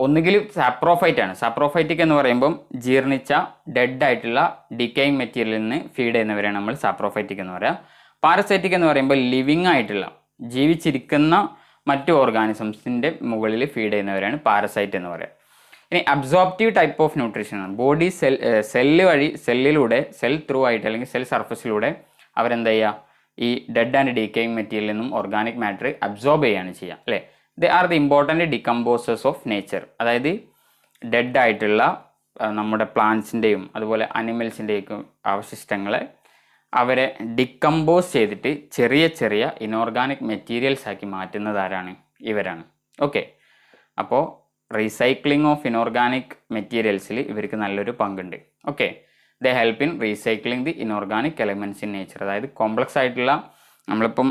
ഒന്നുകിൽ സാപ്രോഫൈറ്റ് ആണ്. സാപ്രോഫൈറ്റിക് എന്ന് പറയുമ്പം ജീർണിച്ച ഡെഡ് ആയിട്ടുള്ള ഡിക്കേയിങ് മെറ്റീരിയലിൽ നിന്ന് ഫീഡ് ചെയ്യുന്നവരെയാണ് നമ്മൾ സാപ്രോഫൈറ്റിക് എന്ന് പറയുക. പാരസൈറ്റിക് എന്ന് പറയുമ്പോൾ ലിവിങ് ആയിട്ടുള്ള ജീവിച്ചിരിക്കുന്ന മറ്റു ഓർഗാനിസംസിൻ്റെ മുകളിൽ ഫീഡ് ചെയ്യുന്നവരാണ് പാരസൈറ്റ് എന്ന് പറയുക. ഇനി അബ്സോർപ്റ്റീവ് ടൈപ്പ് ഓഫ് ന്യൂട്രീഷൻ ആണ്. ബോഡി സെല്ല് വഴി, സെല്ലിലൂടെ, സെൽ ത്രൂ ആയിട്ട് അല്ലെങ്കിൽ സെൽ സർഫസിലൂടെ അവരെന്താ ചെയ്യുക, ഈ ഡെഡ് ആൻഡ് ഡീക്കേയിങ് മെറ്റീരിയലിൽ നിന്നും ഓർഗാനിക് മാറ്റർ അബ്സോർബ് ചെയ്യുകയാണ് ചെയ്യുക അല്ലേ. ദേ are the important decomposers of nature. അതായത് ഡെഡ് ആയിട്ടുള്ള നമ്മുടെ പ്ലാന്റ്സിൻ്റെയും അതുപോലെ അനിമൽസിൻ്റെയൊക്കെ അവശിഷ്ടങ്ങളെ അവരെ ഡികമ്പോസ് ചെയ്തിട്ട് ചെറിയ ചെറിയ ഇനോർഗാനിക് മെറ്റീരിയൽസ് ആക്കി മാറ്റുന്നത് ആരാണ്? ഇവരാണ്. ഓക്കെ. അപ്പോൾ റീസൈക്ലിംഗ് ഓഫ് ഇനോർഗാനിക് മെറ്റീരിയൽസിൽ ഇവർക്ക് നല്ലൊരു പങ്കുണ്ട്. Okay. They help in recycling the inorganic elements in nature. അതായത് കോംപ്ലക്സ് ആയിട്ടുള്ള നമ്മളിപ്പം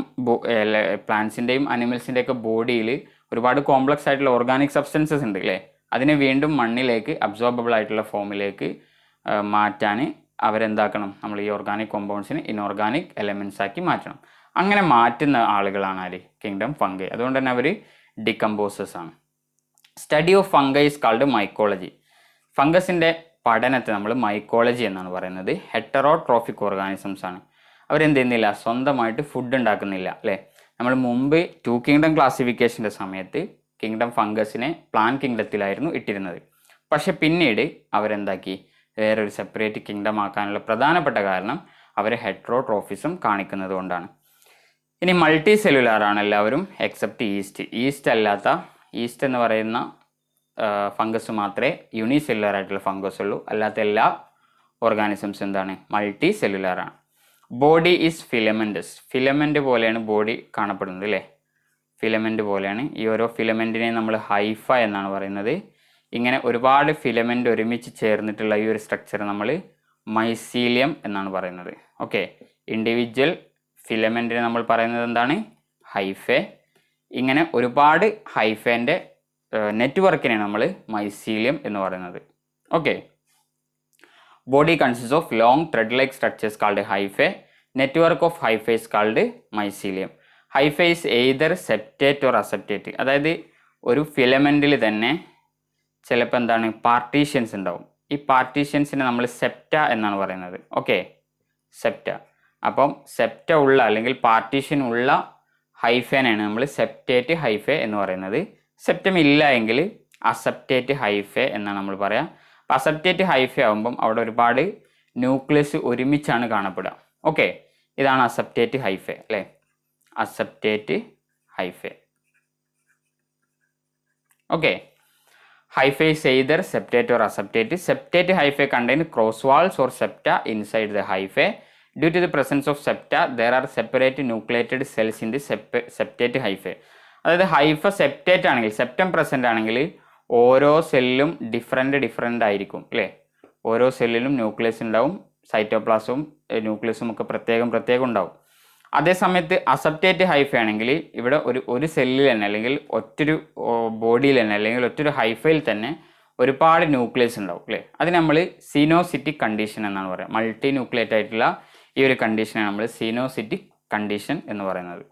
പ്ലാന്റ്സിൻ്റെയും അനിമൽസിൻ്റെയൊക്കെ ബോഡിയിൽ ഒരുപാട് കോംപ്ലക്സ് ആയിട്ടുള്ള ഓർഗാനിക് സബ്സ്റ്റൻസസ് ഉണ്ട് അല്ലേ. അതിനെ വീണ്ടും മണ്ണിലേക്ക് അബ്സോർബിൾ ആയിട്ടുള്ള ഫോമിലേക്ക് മാറ്റാൻ അവരെന്താക്കണം, നമ്മൾ ഈ ഓർഗാനിക് കോമ്പൗണ്ട്സിന് ഇനോർഗാനിക് എലമെൻറ്റ്സ് ആക്കി മാറ്റണം. അങ്ങനെ മാറ്റുന്ന ആളുകളാണ് ആര്? Kingdom fungi. അതുകൊണ്ട് തന്നെ അവർ ഡികമ്പോസേഴ്സ് ആണ്. Study of fungi is called mycology. ഫംഗസിൻ്റെ പഠനത്തെ നമ്മൾ മൈക്കോളജി എന്നാണ് പറയുന്നത്. ഹെറ്ററോട്രോഫിക് ഓർഗാനിസംസ് ആണ്. അവരെന്ത് ചെയ്യുന്നില്ല, സ്വന്തമായിട്ട് ഫുഡ് ഉണ്ടാക്കുന്നില്ല അല്ലേ. നമ്മൾ മുമ്പ് 2 കിങ്ഡം ക്ലാസിഫിക്കേഷൻ്റെ സമയത്ത് കിങ്ഡം ഫംഗസിനെ പ്ലാന്റ് കിങ്ഡത്തിലായിരുന്നു ഇട്ടിരുന്നത്. പക്ഷെ പിന്നീട് അവരെന്താക്കി, വേറൊരു സെപ്പറേറ്റ് കിങ്ഡം ആക്കാനുള്ള പ്രധാനപ്പെട്ട കാരണം അവർ ഹെറ്ററോട്രോഫിസം കാണിക്കുന്നത് കൊണ്ടാണ്. ഇനി മൾട്ടി സെല്ലുലാർ ആണ് എല്ലാവരും എക്സെപ്റ്റ് ഈസ്റ്റ്. ഈസ്റ്റ് എന്ന് പറയുന്ന ഫംഗസ് മാത്രമേ യൂണിസെല്ലുലാർ ആയിട്ടുള്ള ഫംഗസ് ഉള്ളൂ. അല്ലാത്ത എല്ലാ ഓർഗാനിസംസ് എന്താണ്, മൾട്ടി സെല്ലുലാർ ആണ്. Body is filamentous. ഫിലമെൻ്റ് പോലെയാണ് ബോഡി കാണപ്പെടുന്നത് അല്ലേ. ഫിലമെൻ്റ് പോലെയാണ്. ഈ ഓരോ ഫിലമെൻറ്റിനെ നമ്മൾ ഹൈഫ എന്നാണ് പറയുന്നത്. ഇങ്ങനെ ഒരുപാട് ഫിലമെൻ്റ് ഒരുമിച്ച് ചേർന്നിട്ടുള്ള ഈ ഒരു സ്ട്രക്ചർ നമ്മൾ മൈസീലിയം എന്നാണ് പറയുന്നത്. ഓക്കെ. ഇൻഡിവിജ്വൽ ഫിലമെൻറ്റിനെ നമ്മൾ പറയുന്നത് എന്താണ്, ഹൈഫെ. ഇങ്ങനെ ഒരുപാട് ഹൈഫേൻ്റെ നെറ്റ്വർക്കിനെയാണ് നമ്മൾ മൈസീലിയം എന്ന് പറയുന്നത്. Okay. Body consists of long thread-like structures called hyphae. Network of hyphae is called mycelium. Hyphae is either septate or aseptate. അതായത് ഒരു ഫിലമെൻറ്റിൽ തന്നെ ചിലപ്പോൾ എന്താണ്, പാർട്ടീഷ്യൻസ് ഉണ്ടാവും. ഈ പാർട്ടീഷ്യൻസിനെ നമ്മൾ സെപ്റ്റ എന്നാണ് പറയുന്നത്. ഓക്കെ, സെപ്റ്റ. അപ്പം സെപ്റ്റ ഉള്ള അല്ലെങ്കിൽ പാർട്ടീഷൻ ഉള്ള ഹൈഫേനാണ് നമ്മൾ സെപ്റ്റേറ്റ് ഹൈഫേ എന്ന് പറയുന്നത്. സെപ്റ്റം ഇല്ല എങ്കിൽ അസെപ്റ്റേറ്റ് ഹൈഫേ എന്നാണ് നമ്മൾ പറയുക. അപ്പോൾ അസെപ്റ്റേറ്റ് ഹൈഫേ ആകുമ്പം അവിടെ ഒരുപാട് ന്യൂക്ലിയസ് ഒരുമിച്ചാണ് കാണപ്പെടുക. ഓക്കെ, ഇതാണ് അസെപ്റ്റേറ്റ് ഹൈഫേ അല്ലേ, aseptate hyphae. Okay, hyphae is either septate or aseptate. Septate hyphae contain cross walls or septa inside the hyphae. Due to the presence of septa, there are separate nucleated cells in the septate hyphae. അതായത് Haifa septate ആണെങ്കിൽ, septum present ആണെങ്കിൽ ഓരോ സെല്ലും different ആയിരിക്കും അല്ലേ. ഓരോ സെല്ലിലും nucleus ഉണ്ടാവും, സൈറ്റോപ്ലാസവും ന്യൂക്ലിയസും ഒക്കെ പ്രത്യേകം ഉണ്ടാവും. അതേസമയത്ത് അസെപ്റ്റേറ്റ് ഹൈഫ ആണെങ്കിൽ ഇവിടെ ഒരു സെല്ലിൽ തന്നെ അല്ലെങ്കിൽ ഒറ്റൊരു ബോഡിയിൽ തന്നെ അല്ലെങ്കിൽ ഒറ്റൊരു ഹൈഫയിൽ തന്നെ ഒരുപാട് ന്യൂക്ലിയസ് ഉണ്ടാവും അല്ലേ. അത് നമ്മൾ സീനോസിറ്റിക് കണ്ടീഷൻ എന്നാണ് പറയുക. മൾട്ടി ന്യൂക്ലിയേറ്റ് ആയിട്ടുള്ള ഈ ഒരു കണ്ടീഷനാണ് നമ്മൾ സീനോസിറ്റിക് കണ്ടീഷൻ എന്ന് പറയുന്നത്.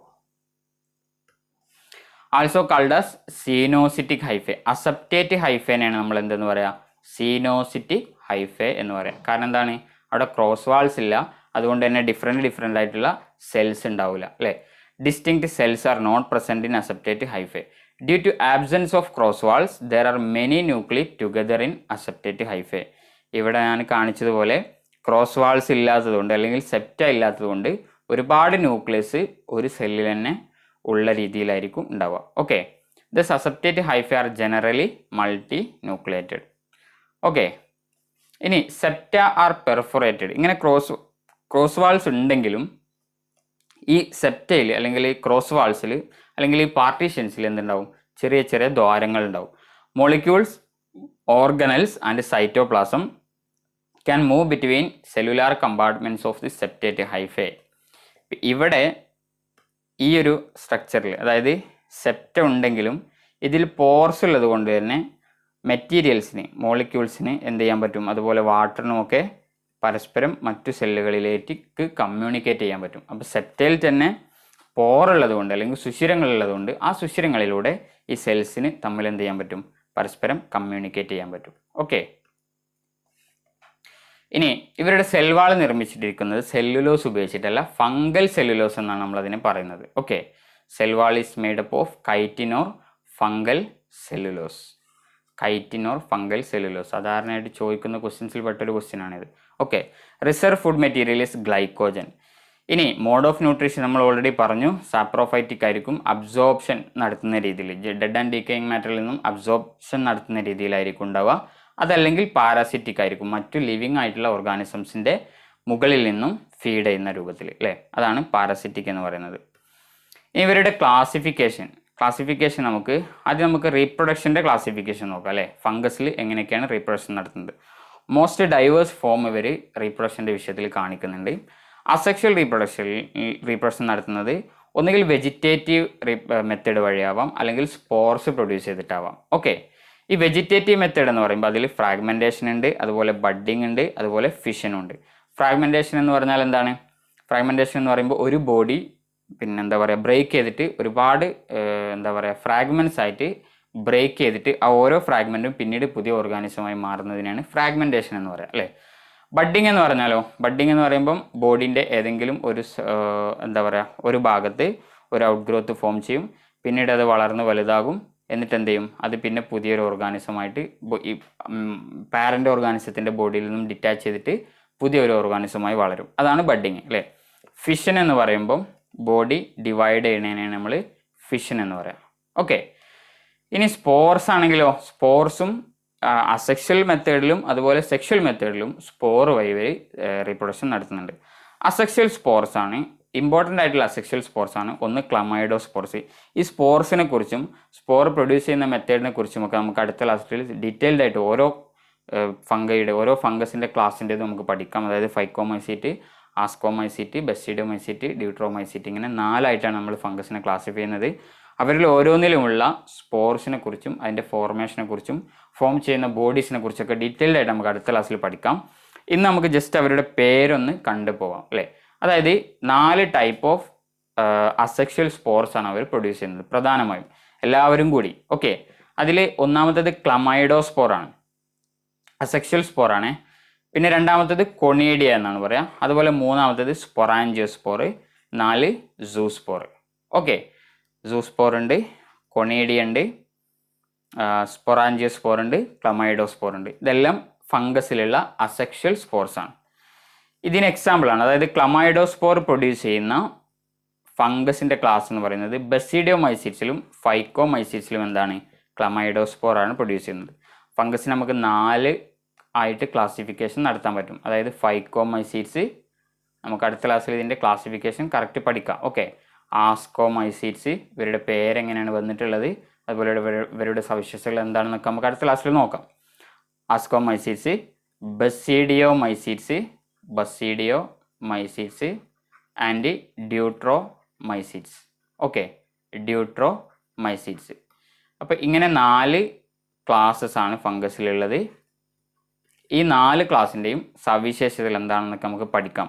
Also called as coenocytic hyphae. Aseptate ഹൈഫേനെയാണ് നമ്മൾ എന്തെന്ന് പറയുക, സീനോസിറ്റിക് ഹൈഫേ എന്ന് പറയാം. കാരണം എന്താണ്, അവിടെ ക്രോസ് വാൾസ് ഇല്ല, അതുകൊണ്ട് തന്നെ ഡിഫറെൻ്റ് ആയിട്ടുള്ള സെൽസ് ഉണ്ടാവില്ല അല്ലേ. Distinct cells are not present in aseptate hyphae. Due to absence of cross walls there are many nuclei together in aseptate hyphae. ഇവിടെ ഞാൻ കാണിച്ചതുപോലെ ക്രോസ് വാൾസ് ഇല്ലാത്തതുകൊണ്ട് അല്ലെങ്കിൽ സെപ്റ്റ ഇല്ലാത്തതുകൊണ്ട് ഒരുപാട് ന്യൂക്ലിയസ് ഒരു സെല്ലിൽ തന്നെ ഉള്ള രീതിയിലായിരിക്കും ഉണ്ടാവുക. Okay, thus aseptate hyphae are generally multi nucleated. Okay, ഇനി സെപ്റ്റ ആർ പെർഫോറേറ്റഡ്. ഇങ്ങനെ ക്രോസ് വാൾസ് ഉണ്ടെങ്കിലും ഈ സെപ്റ്റയിൽ അല്ലെങ്കിൽ ഈ ക്രോസ് വാൾസിൽ അല്ലെങ്കിൽ ഈ പാർട്ടീഷൻസിൽ എന്തുണ്ടാവും? ചെറിയ ചെറിയ ദ്വാരങ്ങൾ ഉണ്ടാവും. Molecules, organelles and cytoplasm can move between cellular compartments of the septate hyphae. ഇവിടെ ഈ ഒരു സ്ട്രക്ചറിൽ, അതായത് സെപ്റ്റ ഉണ്ടെങ്കിലും ഇതിൽ പോർസ് ഉള്ളത് കൊണ്ട് തന്നെ മെറ്റീരിയൽസിന്, മോളിക്യൂൾസിന് എന്ത് ചെയ്യാൻ പറ്റും? അതുപോലെ വാട്ടറിനുമൊക്കെ പരസ്പരം മറ്റു സെല്ലുകളിലേക്ക് കമ്മ്യൂണിക്കേറ്റ് ചെയ്യാൻ പറ്റും. അപ്പോൾ സെപ്റ്റയിൽ തന്നെ പോറുള്ളത് കൊണ്ട് അല്ലെങ്കിൽ സുഷിരങ്ങളുള്ളത് കൊണ്ട് ആ സുഷിരങ്ങളിലൂടെ ഈ സെൽസിന് തമ്മിൽ എന്ത് ചെയ്യാൻ പറ്റും? പരസ്പരം കമ്മ്യൂണിക്കേറ്റ് ചെയ്യാൻ പറ്റും. ഓക്കെ. ഇനി ഇവരുടെ സെൽവാൾ നിർമ്മിച്ചിട്ടിരിക്കുന്നത് സെല്ലുലോസ് ഉപയോഗിച്ചിട്ടല്ല, ഫംഗൽ സെല്ലുലോസ് എന്നാണ് നമ്മൾ അതിനെ പറയുന്നത്. Okay. Cell wall is made up of chitin or fungal cellulose. Chitin or fungal cellulose സാധാരണയായിട്ട് ചോദിക്കുന്ന ക്വസ്റ്റ്യൻസിൽ പെട്ടൊരു ക്വസ്റ്റ്യൻ ആണിത്. Okay. Reserve food material is glycogen. ഇനി മോഡ് ഓഫ് ന്യൂട്രീഷൻ നമ്മൾ ഓൾറെഡി പറഞ്ഞു, സാപ്രോഫൈറ്റിക് ആയിരിക്കും. അബ്സോർപ്ഷൻ നടത്തുന്ന രീതിയിൽ, ഡെഡ് ആൻഡ് ഡീക്കേയിങ് മാറ്ററിൽ നിന്നും അബ്സോർപ്ഷൻ നടത്തുന്ന രീതിയിലായിരിക്കും ഉണ്ടാവുക. അതല്ലെങ്കിൽ പാരാസിറ്റിക് ആയിരിക്കും, മറ്റു ലിവിങ് ആയിട്ടുള്ള ഓർഗാനിസംസിൻ്റെ മുകളിൽ നിന്നും ഫീഡ് ചെയ്യുന്ന രൂപത്തിൽ, അല്ലേ? അതാണ് പാരാസിറ്റിക് എന്ന് പറയുന്നത്. ഇവരുടെ ക്ലാസിഫിക്കേഷൻ നമുക്ക് റീപ്രൊഡക്ഷൻ്റെ ക്ലാസിഫിക്കേഷൻ നോക്കാം, അല്ലേ? ഫംഗസിൽ എങ്ങനെയൊക്കെയാണ് റീപ്രൊഡക്ഷൻ നടത്തുന്നത്. മോസ്റ്റ് ഡൈവേഴ്സ് ഫോം ഇവർ റീപ്രൊഡക്ഷൻ്റെ വിഷയത്തിൽ കാണിക്കുന്നുണ്ട്. അസെക്ഷൽ റീപ്രൊഡക്ഷൻ നടത്തുന്നത് ഒന്നുകിൽ വെജിറ്റേറ്റീവ് മെത്തേഡ് വഴിയാവാം, അല്ലെങ്കിൽ സ്പോർസ് പ്രൊഡ്യൂസ് ചെയ്തിട്ടാവാം. ഓക്കെ. ഈ വെജിറ്റേറ്റീവ് മെത്തേഡ് എന്ന് പറയുമ്പോൾ അതിൽ ഫ്രാഗ്മെൻറ്റേഷൻ ഉണ്ട്, അതുപോലെ ബഡ്ഡിങ് ഉണ്ട്, അതുപോലെ ഫിഷൻ ഉണ്ട്. ഫ്രാഗ്മെൻറ്റേഷൻ എന്ന് പറഞ്ഞാൽ എന്താണ്? ഫ്രാഗ്മെൻറ്റേഷൻ എന്ന് പറയുമ്പോൾ ഒരു ബോഡി ബ്രേക്ക് ചെയ്തിട്ട് ഒരുപാട് ഫ്രാഗ്മെൻറ്റ്സ് ആയിട്ട് ബ്രേക്ക് ചെയ്തിട്ട് ആ ഓരോ ഫ്രാഗ്മെൻറ്റും പിന്നീട് പുതിയ ഓർഗാനിസമായി മാറുന്നതിനാണ് ഫ്രാഗ്മെൻറ്റേഷൻ എന്ന് പറയുക, അല്ലേ? ബഡ്ഡിങ് എന്ന് പറഞ്ഞാലോ? ബഡ്ഡിങ് എന്ന് പറയുമ്പം ബോഡീൻ്റെ ഏതെങ്കിലും ഒരു ഭാഗത്ത് ഒരു ഔട്ട് ഗ്രോത്ത് ഫോം ചെയ്യും, പിന്നീട് അത് വളർന്ന് വലുതാകും, എന്നിട്ട് എന്ത് ചെയ്യും? അത് പിന്നെ പുതിയൊരു ഓർഗാനിസമായിട്ട് ഈ പാരൻ്റ് ഓർഗാനിസത്തിൻ്റെ ബോഡിയിൽ നിന്നും ഡിറ്റാച്ച് ചെയ്തിട്ട് പുതിയൊരു ഓർഗാനിസമായി വളരും. അതാണ് ബഡ്ഡിങ്, അല്ലേ? ഫിഷൻ എന്ന് പറയുമ്പം ബോഡി ഡിവൈഡ് ചെയ്യുന്നതിനാണ് നമ്മൾ ഫിഷൻ എന്ന് പറയാം. ഓക്കെ. ഇനി സ്പോർസ് ആണെങ്കിലോ? സ്പോർസും അസെക്ഷൽ മെത്തേഡിലും അതുപോലെ സെക്ഷൽ മെത്തേഡിലും സ്പോർ വഴി റീപ്രൊഡക്ഷൻ നടത്തുന്നുണ്ട്. അസെക്ഷൽ സ്പോർസ് ആണ് ഇമ്പോർട്ടൻ്റ് ആയിട്ടുള്ള അസെക്ഷൽ സ്പോർസ് ആണ്. ഒന്ന് ക്ലമൈഡോസ്പോർസ്. ഈ സ്പോർസിനെ കുറിച്ചും സ്പോർ പ്രൊഡ്യൂസ് ചെയ്യുന്ന മെത്തേഡിനെ കുറിച്ചും ഒക്കെ നമുക്ക് അടുത്ത ക്ലാസ്സിൽ ഡീറ്റെയിൽഡ് ആയിട്ട് ഓരോ ഫംഗസിൻ്റെ ക്ലാസ്സിൻ്റെത് നമുക്ക് പഠിക്കാം. അതായത് ഫൈക്കോമൈസീറ്റ്, ആസ്കോമൈസീറ്റ്, ബെസിഡോമൈസീറ്റ്, ഡ്യൂട്രോമൈസീറ്റ്, ഇങ്ങനെ 4ആയിട്ടാണ് നമ്മൾ ഫംഗസിനെ ക്ലാസിഫൈ ചെയ്യുന്നത്. അവരിൽ ഓരോന്നിലുമുള്ള സ്പോർസിനെ കുറിച്ചും അതിൻ്റെ ഫോർമേഷനെ കുറിച്ചും ഫോം ചെയ്യുന്ന ബോഡീസിനെ കുറിച്ചൊക്കെ ഡീറ്റെയിൽഡ് ആയിട്ട് നമുക്ക് അടുത്ത ക്ലാസ്സിൽ പഠിക്കാം. ഇന്ന് നമുക്ക് ജസ്റ്റ് അവരുടെ പേരൊന്ന് കണ്ടുപോകാം, അല്ലേ? അതായത് 4 ടൈപ്പ് ഓഫ് അസെക്ഷൽ സ്പോർസ് ആണ് അവർ പ്രൊഡ്യൂസ് ചെയ്യുന്നത് പ്രധാനമായും, എല്ലാവരും കൂടി. ഓക്കെ. അതിൽ ഒന്നാമത്തേത് ക്ലമൈഡോസ്പോർ ആണ്, അസെക്ഷൽ സ്പോർ ആണ്. പിന്നെ രണ്ടാമത്തേത് കൊണീഡിയ എന്നാണ് പറയുക. അതുപോലെ മൂന്നാമത്തേത് സ്പൊറാൻജിയോസ്പോർ, 4 സൂസ്പോർ. ഓക്കെ. സൂസ്പോർ ഉണ്ട്, കൊണീഡിയ ഉണ്ട്, സ്പൊറാൻജിയോസ്പോർ ഉണ്ട്, ക്ലമൈഡോസ്പോർ ഉണ്ട്. ഇതെല്ലാം ഫംഗസിലുള്ള അസെക്ഷൽ സ്പോർസ് ആണ്. ഇതിന് എക്സാമ്പിളാണ്. അതായത് ക്ലമൈഡോസ്പോർ പ്രൊഡ്യൂസ് ചെയ്യുന്ന ഫംഗസിൻ്റെ ക്ലാസ് എന്ന് പറയുന്നത് ബെസിഡിയോമൈസീറ്റ്സിലും ഫൈക്കോമൈസീറ്റ്സിലും എന്താണ്? ക്ലമൈഡോസ്പോർ ആണ് പ്രൊഡ്യൂസ് ചെയ്യുന്നത്. ഫംഗസിന് നമുക്ക് 4 ആയിട്ട് ക്ലാസിഫിക്കേഷൻ നടത്താൻ പറ്റും. അതായത് ഫൈക്കോമൈസീറ്റ്സ്, നമുക്ക് അടുത്ത ക്ലാസ്സിൽ ഇതിൻ്റെ ക്ലാസിഫിക്കേഷൻ കറക്റ്റ് പഠിക്കാം. ഓക്കെ. ആസ്കോമൈസീറ്റ്സ്, ഇവരുടെ പേരെങ്ങനെയാണ് വന്നിട്ടുള്ളത്, അതുപോലെ ഇവരുടെ സവിശേഷതകൾ എന്താണെന്നൊക്കെ നമുക്ക് അടുത്ത ക്ലാസ്സിൽ നോക്കാം. ആസ്കോമൈസീറ്റ്സ്, ബെസിഡിയോമൈസീറ്റ്സ് ആൻഡ് ഡ്യൂട്രോമൈസീറ്റ്സ്. ഓക്കെ. ഡ്യൂട്രോമൈസീറ്റ്സ്. അപ്പോൾ ഇങ്ങനെ 4 ക്ലാസ്സസ് ആണ് ഫംഗസിലുള്ളത്. ഈ 4 ക്ലാസ്സിൻ്റെയും സവിശേഷതകൾ എന്താണെന്നൊക്കെ നമുക്ക് പഠിക്കാം.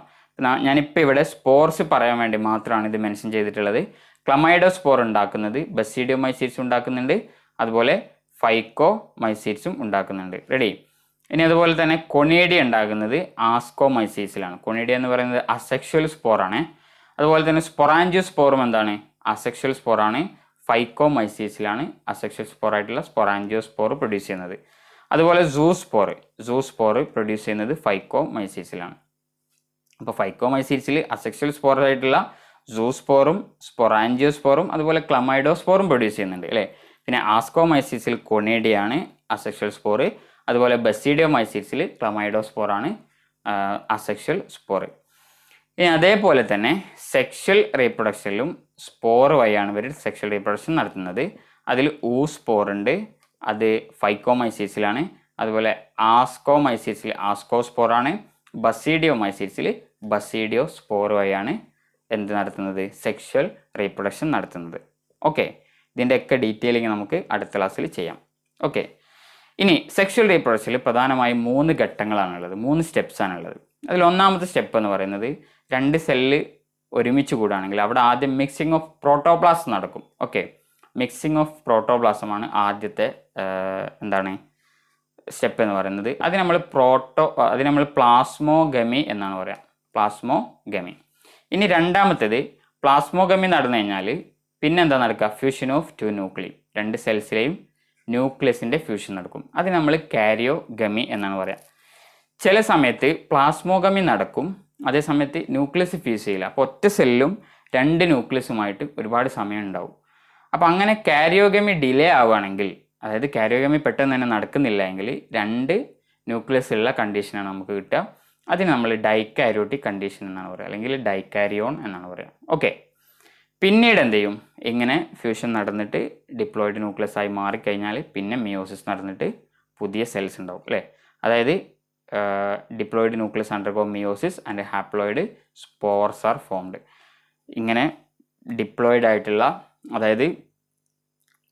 ഞാനിപ്പോൾ ഇവിടെ സ്പോർസ് പറയാൻ വേണ്ടി മാത്രമാണ് ഇത് മെൻഷൻ ചെയ്തിട്ടുള്ളത്. ക്ലമൈഡോസ്പോർ ഉണ്ടാക്കുന്നത് ബെസിഡിയോമൈസീറ്റ്സ് ഉണ്ടാക്കുന്നുണ്ട്, അതുപോലെ ഫൈക്കോമൈസീറ്റ്സും ഉണ്ടാക്കുന്നുണ്ട്. റെഡി? ഇനി അതുപോലെ തന്നെ കൊണീഡിയ ഉണ്ടാക്കുന്നത് ആസ്കോമൈസീറ്റ്സിലാണ്. കൊണീഡിയ എന്ന് പറയുന്നത് അസെക്ഷൽ സ്പോറാണ്. അതുപോലെ തന്നെ സ്പൊറാൻജിയോസ്പോറും എന്താണ്? അസെക്ഷൽ സ്പോറാണ്. ഫൈക്കോമൈസീറ്റ്സിലാണ് അസെക്ഷൽ സ്പോറായിട്ടുള്ള സ്പൊറാൻജിയോസ്പോർ പ്രൊഡ്യൂസ് ചെയ്യുന്നത്. അതുപോലെ സൂസ്പോർ പ്രൊഡ്യൂസ് ചെയ്യുന്നത് ഫൈക്കോമൈസീറ്റ്സിലാണ്. അപ്പോൾ ഫൈക്കോമൈസീറ്റ്സിൽ അസെക്ഷൽ സ്പോറായിട്ടുള്ള സൂസ്പോറും സ്പൊറാൻജിയോസ്പോറും അതുപോലെ ക്ലമൈഡോസ്പോറും പ്രൊഡ്യൂസ് ചെയ്യുന്നുണ്ട്, അല്ലേ? പിന്നെ ആസ്കോമൈസീറ്റ്സിൽ കൊണീഡിയാണ് അസെക്ഷൽ സ്പോർ, അതുപോലെ ബസീഡിയോമൈസീറ്റ്സിൽ ക്ലമൈഡോസ്പോറാണ് അസെക്ഷൽ സ്പോർ. ഇനി അതേപോലെ തന്നെ സെക്ഷൽ റീപ്രൊഡക്ഷനിലും സ്പോർ വഴിയാണ് ഇവർ സെക്ഷൽ റീപ്രൊഡക്ഷൻ നടത്തുന്നത്. അതിൽ സ്പോർ ഉണ്ട്, അത് ഫൈക്കോമൈസീറ്റ്സിലാണ്. അതുപോലെ ആസ്കോമൈസീറ്റ്സിൽ ആസ്കോസ്പോറാണ്. ബസീഡിയോമൈസീറ്റ്സിൽ ബസീഡിയോ സ്പോർ വഴിയാണ് എന്ത് നടത്തുന്നത്, സെക്ഷൽ റീപ്രൊഡക്ഷൻ നടത്തുന്നത്. ഓക്കെ, ഇതിൻ്റെയൊക്കെ ഡീറ്റെയിലിങ് നമുക്ക് അടുത്ത ക്ലാസ്സിൽ ചെയ്യാം. ഓക്കെ, ഇനി സെക്ഷൽ റീപ്രൊഡക്ഷനിൽ പ്രധാനമായും 3 ഘട്ടങ്ങളാണുള്ളത്, 3 സ്റ്റെപ്സാണുള്ളത്. അതിൽ ഒന്നാമത്തെ സ്റ്റെപ്പ് എന്ന് പറയുന്നത് 2 സെല്ല് ഒരുമിച്ച് കൂടുകയാണെങ്കിൽ അവിടെ ആദ്യം മിക്സിംഗ് ഓഫ് പ്രോട്ടോപ്ലാസം നടക്കും. ഓക്കെ, മിക്സിംഗ് ഓഫ് പ്രോട്ടോപ്ലാസമാണ് ആദ്യത്തെ എന്താണ് സ്റ്റെപ്പ് എന്ന് പറയുന്നത്. അത് നമ്മൾ പ്ലാസ്മോഗമി എന്നാണ് പറയുക, പ്ലാസ്മോഗമി. ഇനി രണ്ടാമത്തേത് പ്ലാസ്മോഗമി നടന്നു കഴിഞ്ഞാൽ പിന്നെ എന്താ നടക്കുക, ഫ്യൂഷൻ ഓഫ് 2 ന്യൂക്ലി, 2 സെൽസിലെയും ന്യൂക്ലിയസിൻ്റെ ഫ്യൂഷൻ നടക്കും. അത് നമ്മൾ കാരിയോഗമി എന്നാണ് പറയുക. ചില സമയത്ത് പ്ലാസ്മോഗമി നടക്കും, അതേ സമയത്ത് ന്യൂക്ലിയസ് ഫ്യൂസ് ചെയ്യില്ല. അപ്പോൾ ഒറ്റ സെല്ലും 2 ന്യൂക്ലിയസുമായിട്ട് ഒരുപാട് സമയം ഉണ്ടാവും. അപ്പോൾ അങ്ങനെ കാരിയോഗമി ഡിലേ ആവുകയാണെങ്കിൽ, അതായത് കാരിയോഗമി പെട്ടെന്ന് തന്നെ നടക്കുന്നില്ല എങ്കിൽ 2 ന്യൂക്ലിയസ് ഉള്ള കണ്ടീഷനാണ് നമുക്ക് കിട്ടുക. അതിന് നമ്മൾ ഡൈകാരിയോട്ടിക് കണ്ടീഷൻ എന്നാണ് പറയുക, അല്ലെങ്കിൽ ഡൈകാരിയോൺ എന്നാണ് പറയുക. ഓക്കെ, പിന്നീട് എന്ത് ചെയ്യും, ഇങ്ങനെ ഫ്യൂഷൻ നടന്നിട്ട് ഡിപ്ലോയിഡ് ന്യൂക്ലിയസ് ആയി മാറിക്കഴിഞ്ഞാൽ പിന്നെ മിയോസിസ് നടന്നിട്ട് പുതിയ സെൽസ് ഉണ്ടാവും അല്ലേ. അതായത് diploid nucleus undergo meiosis and haploid spores are formed. ഇങ്ങനെ ഡിപ്ലോയിഡ് ആയിട്ടുള്ള, അതായത്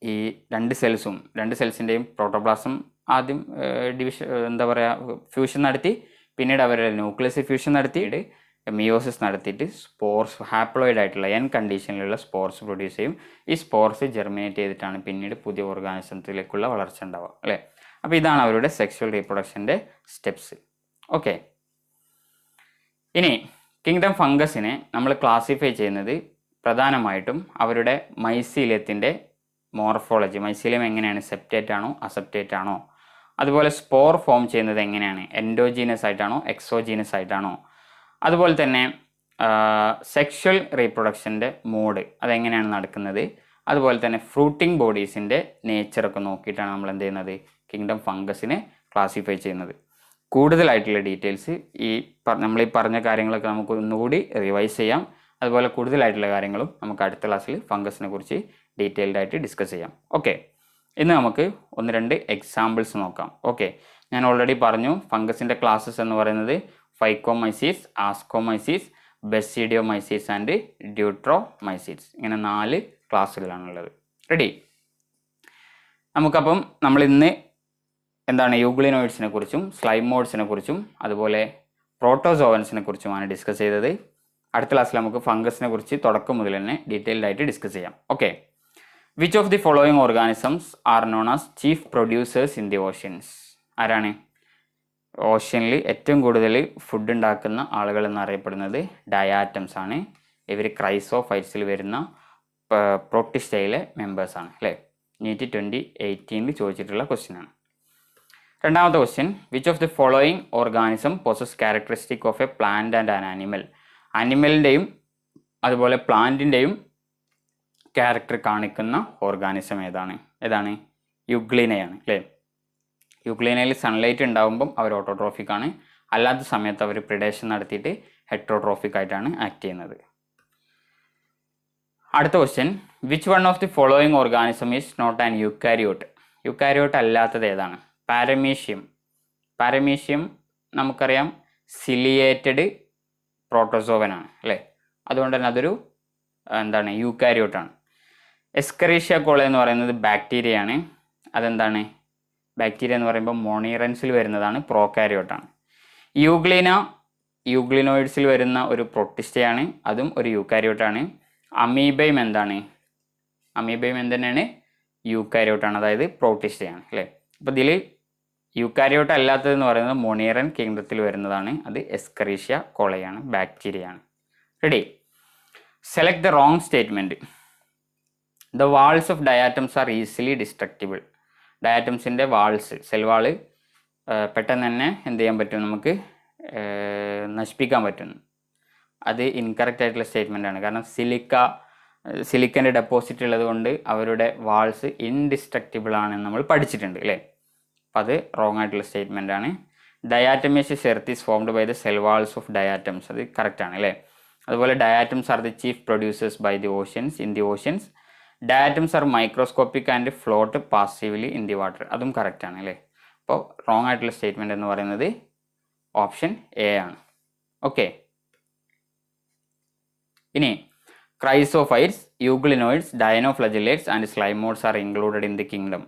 ഈ 2 സെൽസിൻ്റെയും പ്രോട്ടോപ്ലാസം ആദ്യം ഫ്യൂഷൻ നടത്തി, പിന്നീട് അവരുടെ ന്യൂക്ലിയസ് ഫ്യൂഷൻ നടത്തിയിട്ട് മിയോസിസ് നടത്തിയിട്ട് സ്പോർസ്, ഹാപ്ലോയിഡ് ആയിട്ടുള്ള എൻ കണ്ടീഷനിലുള്ള സ്പോർസ് പ്രൊഡ്യൂസ് ചെയ്യും. ഈ സ്പോർസ് ജെർമിനേറ്റ് ചെയ്തിട്ടാണ് പിന്നീട് പുതിയ ഓർഗാനിസത്തിലേക്കുള്ള വളർച്ച ഉണ്ടാവുക അല്ലേ. അപ്പോൾ ഇതാണ് അവരുടെ സെക്ഷൽ റീപ്രൊഡക്ഷൻ്റെ സ്റ്റെപ്സ്. ഓക്കെ, ഇനി കിങ്ഡം ഫംഗസിനെ നമ്മൾ ക്ലാസിഫൈ ചെയ്യുന്നത് പ്രധാനമായിട്ടും അവരുടെ മൈസീലിയത്തിൻ്റെ മോർഫോളജി, മൈസീലിയം എങ്ങനെയാണ്, സെപ്റ്റേറ്റ് ആണോ അസെപ്റ്റേറ്റ് ആണോ, അതുപോലെ സ്പോർ ഫോം ചെയ്യുന്നത് എങ്ങനെയാണ്, എൻഡോജീനസ് ആയിട്ടാണോ എക്സോജീനസ് ആയിട്ടാണോ, അതുപോലെ തന്നെ സെക്ഷൽ റീപ്രൊഡക്ഷൻ്റെ മോഡ് അതെങ്ങനെയാണ് നടക്കുന്നത്, അതുപോലെ തന്നെ ഫ്രൂട്ടിംഗ് ബോഡീസിൻ്റെ നേച്ചറൊക്കെ നോക്കിയിട്ടാണ് നമ്മൾ എന്ത് ചെയ്യുന്നത്, കിങ്ഡം ഫംഗസിനെ ക്ലാസിഫൈ ചെയ്യുന്നത്. കൂടുതലായിട്ടുള്ള ഡീറ്റെയിൽസ് നമ്മൾ ഈ പറഞ്ഞ കാര്യങ്ങളൊക്കെ നമുക്ക് ഒന്നുകൂടി റിവൈസ് ചെയ്യാം. അതുപോലെ കൂടുതലായിട്ടുള്ള കാര്യങ്ങളും നമുക്ക് അടുത്ത ക്ലാസ്സിൽ ഫംഗസിനെ കുറിച്ച് ഡീറ്റെയിൽഡ് ആയിട്ട് ഡിസ്കസ് ചെയ്യാം. ഓക്കെ, ഇന്ന് നമുക്ക് 1-2 എക്സാമ്പിൾസ് നോക്കാം. ഓക്കെ, ഞാൻ ഓൾറെഡി പറഞ്ഞു ഫംഗസിൻ്റെ ക്ലാസ്സസ് എന്ന് പറയുന്നത് ഫൈക്കോമൈസീറ്റ്സ്, ആസ്കോമൈസീറ്റ്സ്, ബസീഡിയോമൈസീറ്റ്സ് ആൻഡ് ഡ്യൂട്രോമൈസീറ്റ്സ്, ഇങ്ങനെ 4 ക്ലാസ്സുകളാണുള്ളത്. റെഡി? നമുക്കപ്പം നമ്മൾ ഇന്ന് എന്താണ് യൂഗ്ലിനോയിഡ്സിനെ കുറിച്ചും സ്ലൈമോയിഡ്സിനെ കുറിച്ചും അതുപോലെ പ്രോട്ടോസോവൻസിനെ കുറിച്ചുമാണ് ഡിസ്കസ് ചെയ്തത്. അടുത്ത ക്ലാസ്സിൽ നമുക്ക് ഫംഗസിനെ കുറിച്ച് തുടക്കം മുതൽ തന്നെ ഡീറ്റെയിൽഡ് ആയിട്ട് ഡിസ്കസ് ചെയ്യാം. Okay, which of the following organisms are known as chief producers in the oceans? ആരാണ് ഓഷ്യനിൽ ഏറ്റവും കൂടുതൽ ഫുഡ് ഉണ്ടാക്കുന്ന ആളുകൾ എന്നറിയപ്പെടുന്നത്? ഡയാറ്റംസ് ആണ്. ഇവർ ക്രൈസോഫൈറ്റ്സിൽ വരുന്ന പ്രോട്ടിസ്റ്റയിലെ മെമ്പേഴ്സാണ് അല്ലേ. നീറ്റ് 2018 ചോദിച്ചിട്ടുള്ള ക്വസ്റ്റ്യൻ ആണ്. രണ്ടാമത്തെ question, which of the following organism possess characteristic of a plant and an animal? ആനിമലിൻ്റെയും അതുപോലെ പ്ലാന്റിൻ്റെയും ക്യാരക്ടർ കാണിക്കുന്ന ഓർഗാനിസം ഏതാണ്? യുഗ്ലിനയാണ് അല്ലേ. യുഗ്ലിനയിൽ സൺലൈറ്റ് ഉണ്ടാകുമ്പം അവർ ഓട്ടോട്രോഫിക് ആണ്, അല്ലാത്ത സമയത്ത് അവർ പ്രിഡേഷൻ നടത്തിയിട്ട് ഹെറ്ററോട്രോഫിക് ആയിട്ടാണ് ആക്ട് ചെയ്യുന്നത്. അടുത്ത question, which one of the following organism is not an eukaryote? Eukaryote അല്ലാത്തത് ഏതാണ്? പാരമീഷ്യം നമുക്കറിയാം സിലിയേറ്റഡ് പ്രോട്ടോസോവനാണ് അല്ലേ. അതുകൊണ്ട് തന്നെ അതൊരു യൂക്കാരിയോട്ടാണ്. എസ്കറീഷ്യ കോള എന്ന് പറയുന്നത് ബാക്ടീരിയയാണ്. അതെന്താണ്? ബാക്ടീരിയ എന്ന് പറയുമ്പോൾ മോണീറൻസിൽ വരുന്നതാണ്, പ്രോകാരിയോട്ടാണ്. യൂഗ്ലിനോയിഡ്സിൽ വരുന്ന ഒരു പ്രൊട്ടിസ്റ്റയാണ്, അതും ഒരു യൂക്കാരിയോട്ടാണ്. അമീബയും അമീബയും എന്തിനാണ്? യൂക്കാരിയോട്ടാണ്, അതായത് പ്രോട്ടിസ്റ്റയാണ് അല്ലേ. അപ്പോൾ ഇതിൽ യൂക്കാരിയോട്ട് അല്ലാത്തതെന്ന് പറയുന്നത് മോണീറൻ കിങ്ഡത്തിൽ വരുന്നതാണ്, അത് എസ്കറീഷ്യ കോളയാണ്, ബാക്ടീരിയയാണ്. Ready? Select the wrong statement. The walls of diatoms are easily destructible. ഡയാറ്റംസിൻ്റെ വാൾസ്, സെൽ വാള് പെട്ടെന്ന് തന്നെ എന്ത് ചെയ്യാൻ പറ്റും, നമുക്ക് നശിപ്പിക്കാൻ പറ്റും. അത് ഇൻകറക്റ്റ് ആയിട്ടുള്ള സ്റ്റേറ്റ്മെൻ്റ് ആണ്. കാരണം സിലിക്കൻ്റെ ഡെപ്പോസിറ്റ് ഉള്ളത് കൊണ്ട് അവരുടെ വാൾസ് ഇൻഡിസ്ട്രക്റ്റിബിൾ ആണെന്ന് നമ്മൾ പഠിച്ചിട്ടുണ്ട് അല്ലേ. അപ്പം അത് റോങ് ആയിട്ടുള്ള സ്റ്റേറ്റ്മെൻ്റ് ആണ്. Diatomaceous earth is formed by the cell walls of diatoms, അത് കറക്റ്റ് ആണ് അല്ലേ. അതുപോലെ diatoms are the chief producers by the oceans in the oceans. Diatoms R microscopic and float passively in the water, അതും correct ആണ് അല്ലേ. അപ്പോൾ wrong ആയിട്ടുള്ള statement എന്ന് പറയുന്നത് ഓപ്ഷൻ എ ആണ്. ഓക്കെ, ഇനി chrysophytes, euglenoids, ഡയനോഫ്ലജലേറ്റ്സ് and സ്ലൈമോഡ്സ് are included in the kingdom.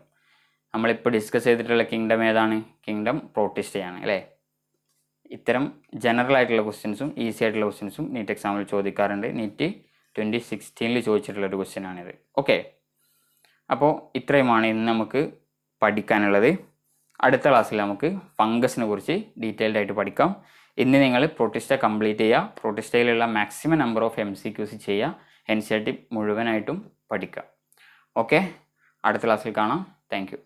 നമ്മളിപ്പോൾ ഡിസ്കസ് ചെയ്തിട്ടുള്ള കിങ്ഡം ഏതാണ്? കിങ്ഡം പ്രോട്ടിസ്റ്റയാണ് അല്ലേ. ഇത്തരം ജനറൽ ആയിട്ടുള്ള ക്വസ്റ്റ്യൻസും ഈസി ആയിട്ടുള്ള ക്വസ്റ്റ്യൻസും നീറ്റ് എക്സാമിൽ ചോദിക്കാറുണ്ട്. നീറ്റ് 2016 ചോദിച്ചിട്ടുള്ളൊരു ക്വസ്റ്റ്യൻ ആണിത്. ഓക്കെ, അപ്പോൾ ഇത്രയുമാണ് ഇന്ന് നമുക്ക് പഠിക്കാനുള്ളത്. അടുത്ത ക്ലാസ്സിൽ നമുക്ക് ഫംഗസിനെ കുറിച്ച് ഡീറ്റെയിൽഡ് ആയിട്ട് പഠിക്കാം. ഇന്ന് നിങ്ങൾ പ്രോട്ടിസ്റ്റ കംപ്ലീറ്റ് ചെയ്യുക, പ്രോട്ടിസ്റ്റയിലുള്ള മാക്സിമം നമ്പർ ഓഫ് MCQs ചെയ്യുക, NCERT മുഴുവനായിട്ടും പഠിക്കുക. ഓക്കെ, അടുത്ത ക്ലാസ്സിൽ കാണാം. Thank you.